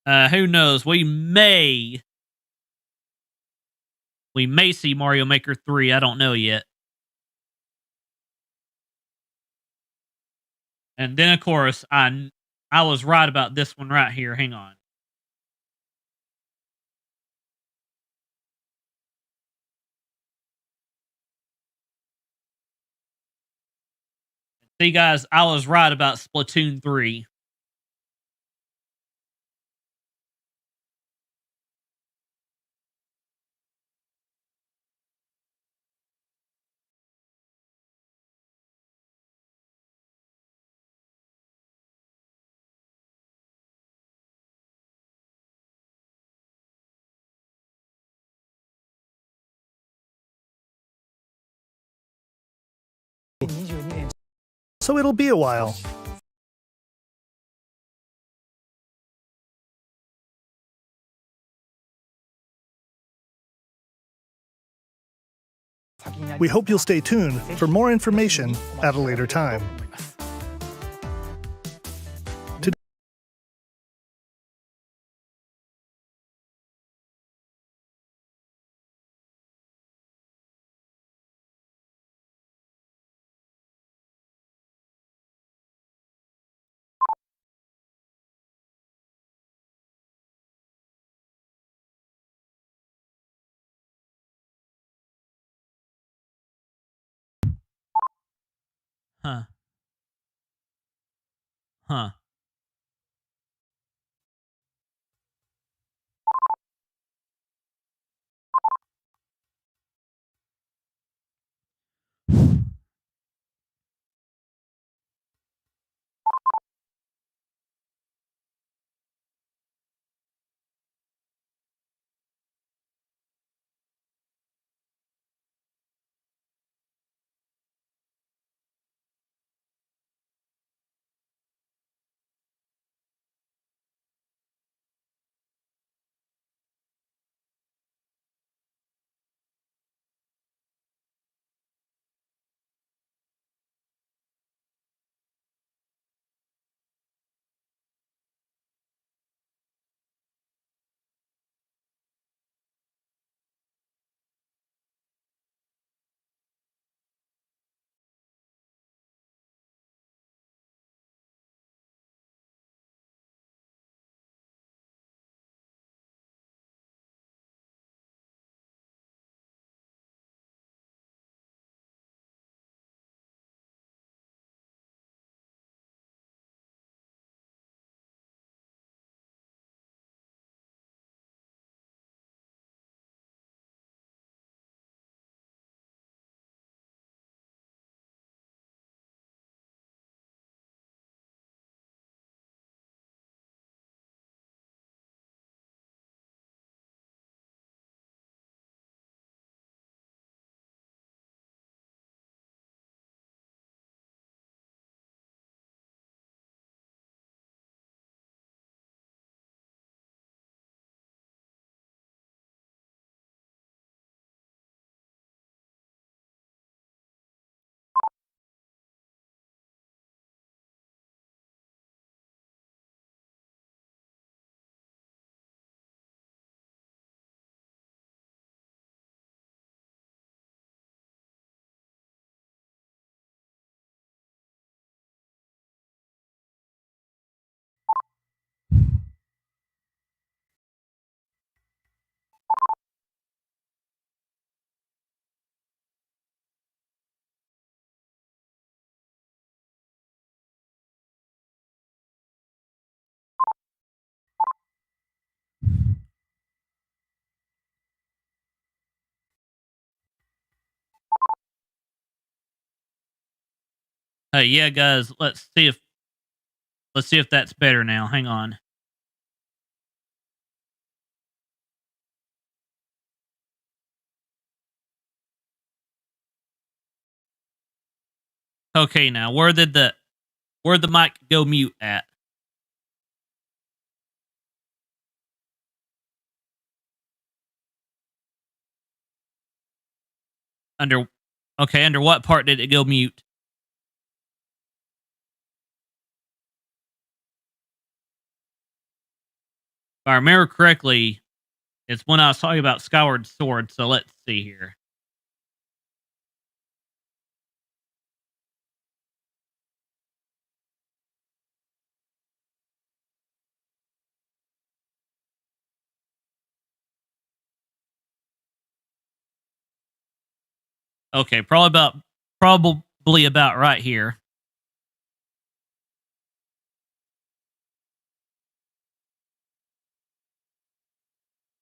Who knows? We may see Mario Maker 3. I don't know yet. And then, of course, I was right about this one right here. Hang on. See, guys, I was right about Splatoon 3. So it'll be a while. We hope you'll stay tuned for more information at a later time. Huh. Huh. Hey, yeah, guys, let's see if that's better now. Hang on. Okay, now where'd the mic go mute at? Under under what part did it go mute? If I remember correctly, it's when I was talking about Skyward Sword, so let's see here. Okay, probably about right here.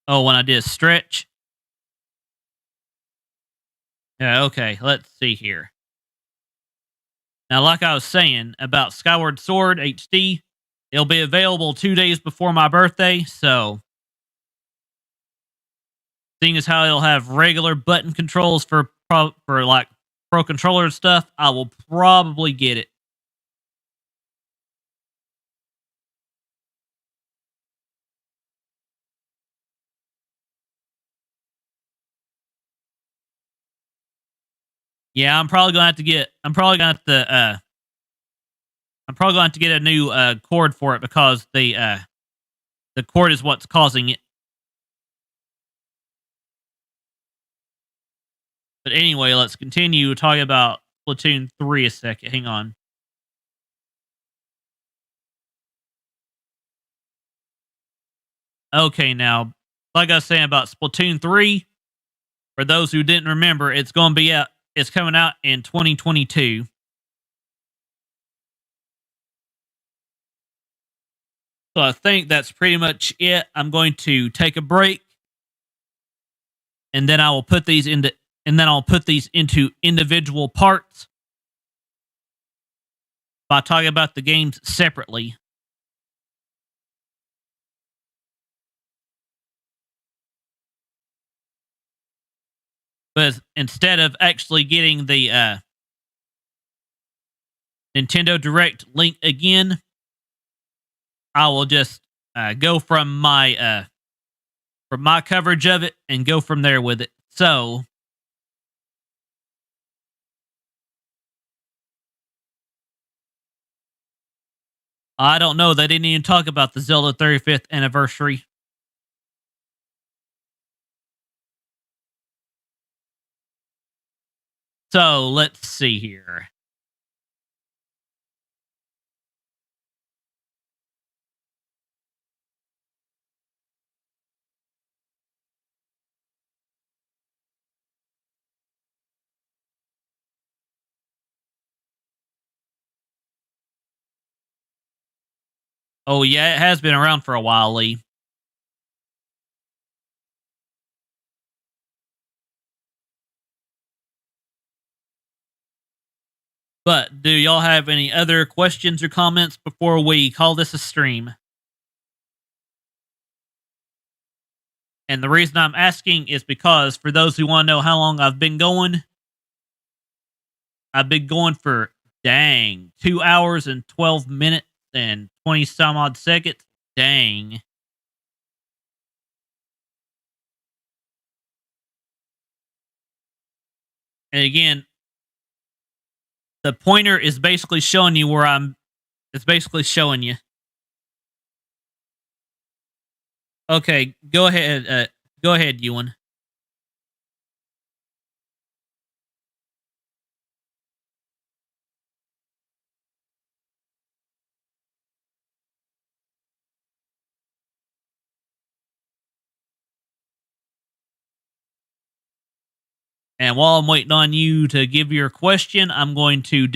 Oh, when I did stretch. Yeah, okay, let's see here. Now, like I was saying about Skyward Sword HD, it'll be available 2 days before my birthday, so seeing as how it'll have regular button controls for like pro controller stuff, I will probably get it. Yeah, I'm probably gonna have to get. I'm probably gonna have to. I'm probably going to have to get a new cord for it because the cord is what's causing it. But anyway, let's continue talking about Splatoon 3 a second. Hang on. Okay, now, like I was saying about Splatoon 3, for those who didn't remember, it's going to be out. It's coming out in 2022. So I think that's pretty much it. I'm going to take a break, and then I will put these into individual parts by talking about the games separately. But instead of actually getting the Nintendo Direct link again, I will just go from my coverage of it and go from there with it. So I don't know. They didn't even talk about the Zelda 35th anniversary. So let's see here. Oh yeah, it has been around for a while, Lee. But do y'all have any other questions or comments before we call this a stream? And the reason I'm asking is because for those who want to know how long I've been going for, dang, 2 hours and 12 minutes and 20 some odd seconds. Dang. And again, the pointer is basically showing you where it's basically showing you. Okay, go ahead. Go ahead, Ewan. And while I'm waiting on you to give your question, I'm going to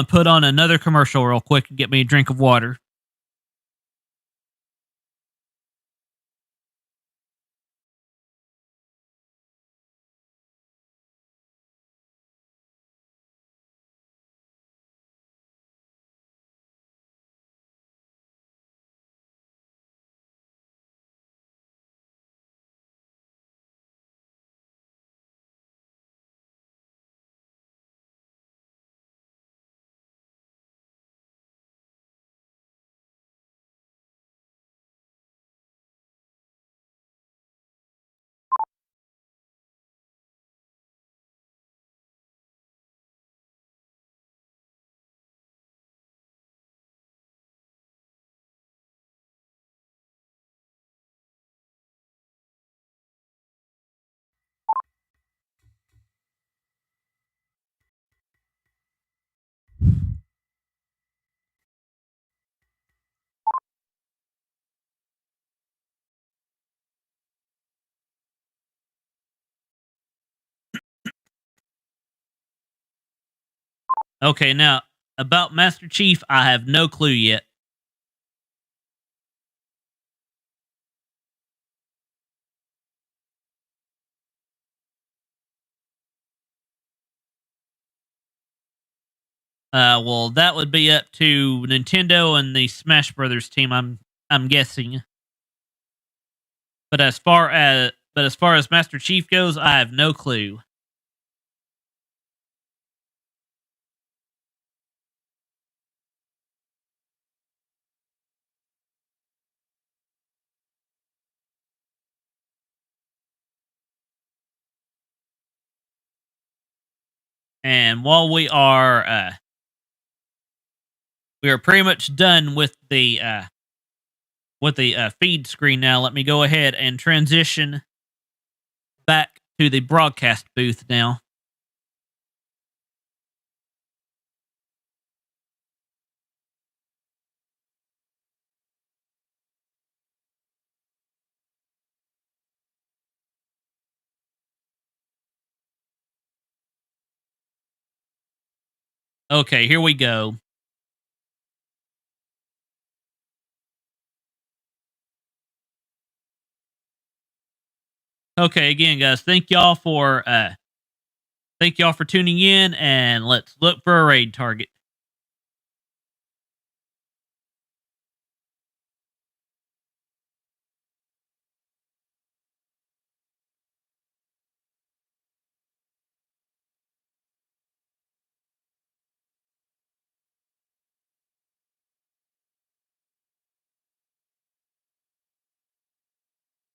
put on another commercial real quick and get me a drink of water. Okay, now about Master Chief, I have no clue yet. Well, that would be up to Nintendo and the Smash Brothers team. I'm guessing. But as far as Master Chief goes, I have no clue. And while we are pretty much done with the feed screen now, let me go ahead and transition back to the broadcast booth now. Okay, here we go. Okay, again, guys, thank y'all for tuning in, and let's look for a raid target.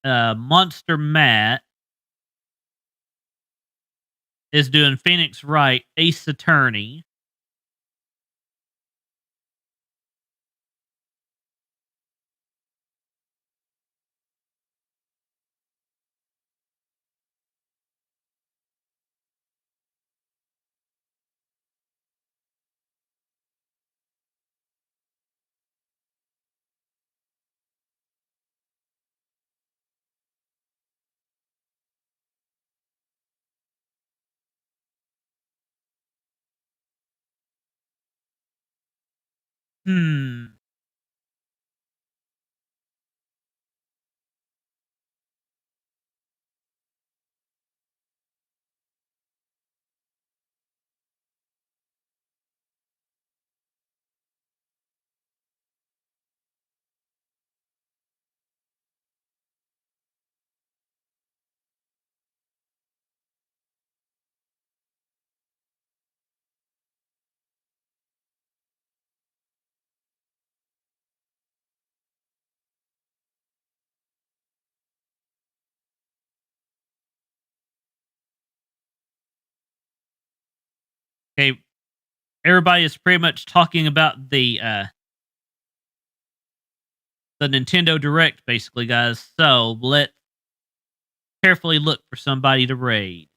Monster Matt is doing Phoenix Wright, Ace Attorney. Hmm. Okay, everybody is pretty much talking about the Nintendo Direct, basically, guys. So let's carefully look for somebody to raid.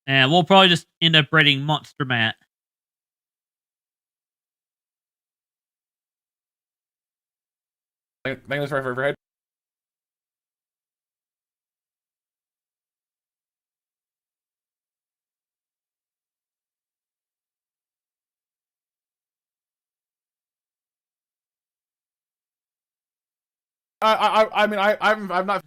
And we'll probably just end up raiding Monster Matt. Thank you for overhead. I'm not.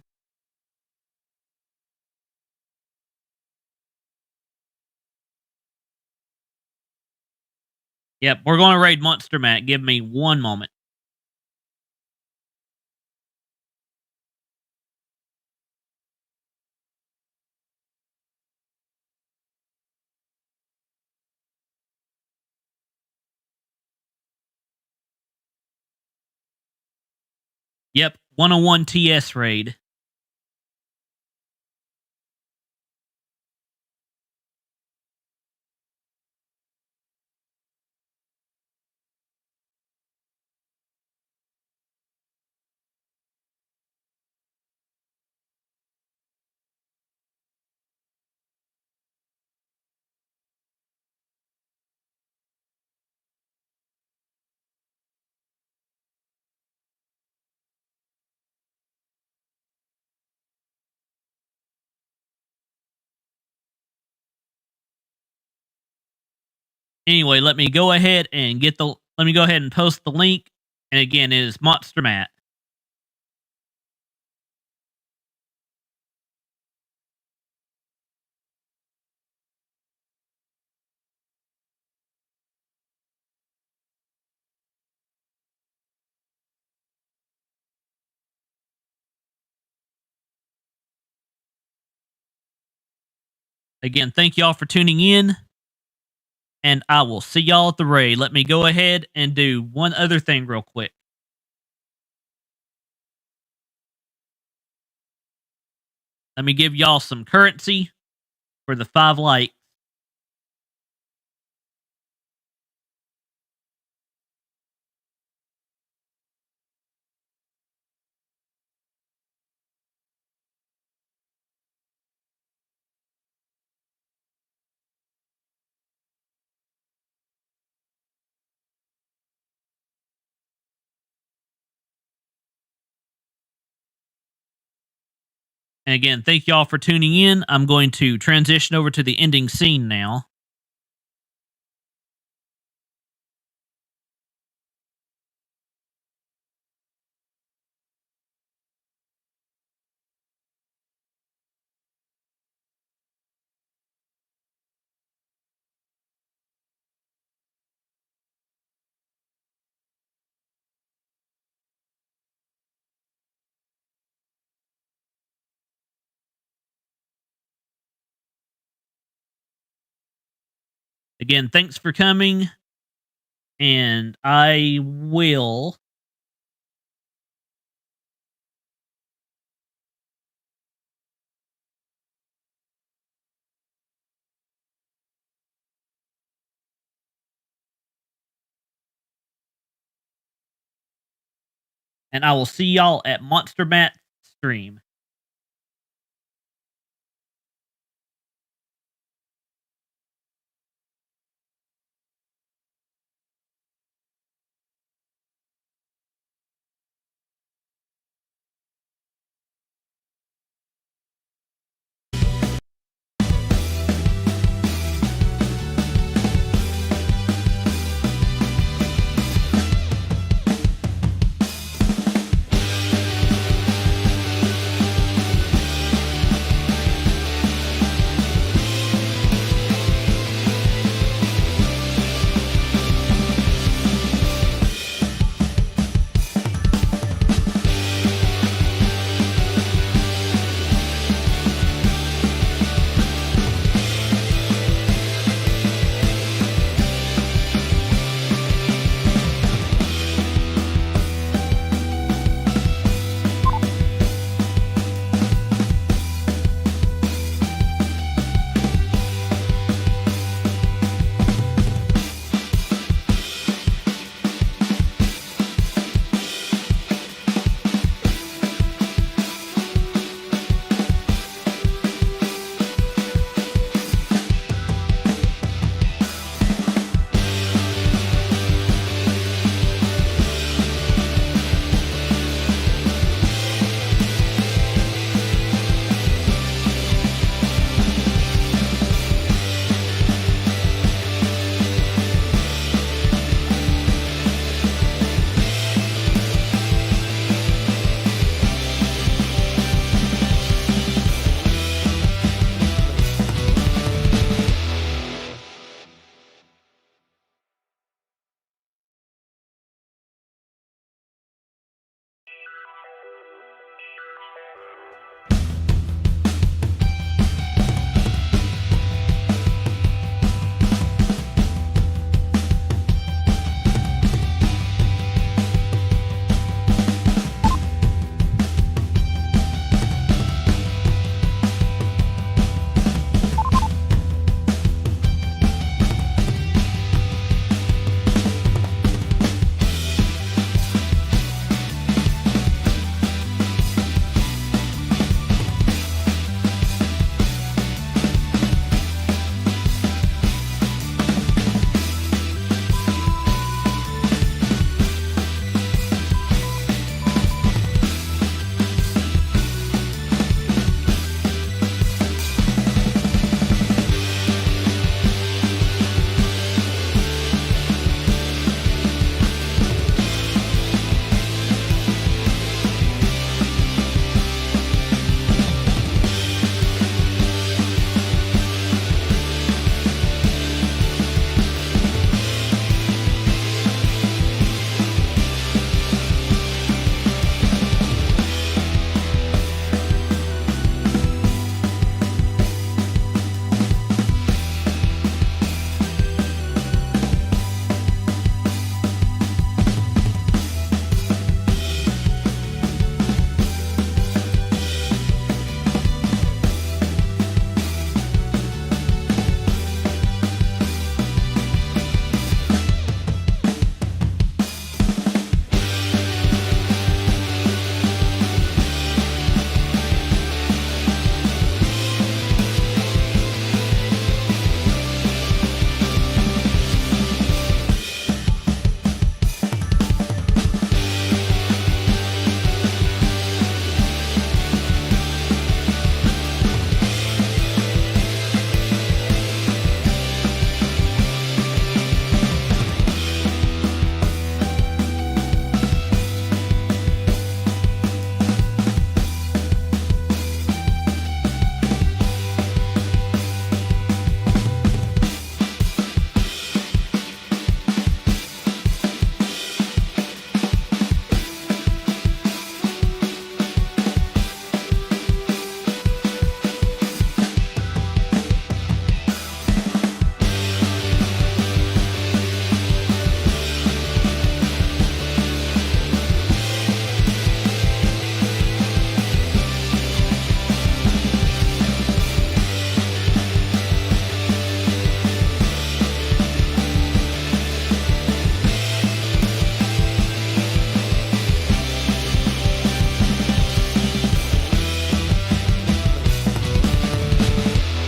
Yep, we're going to raid Monster Matt. Give me one moment. Yep, 101 TS raid. Anyway, let me go ahead and post the link. And again, it is Monster Matt. Again, thank y'all for tuning in. And I will see y'all at the raid. Let me go ahead and do one other thing real quick. Let me give y'all some currency for the 5 likes. And again, thank y'all for tuning in. I'm going to transition over to the ending scene now. Again, thanks for coming. And I will see y'all at Monster Matt stream.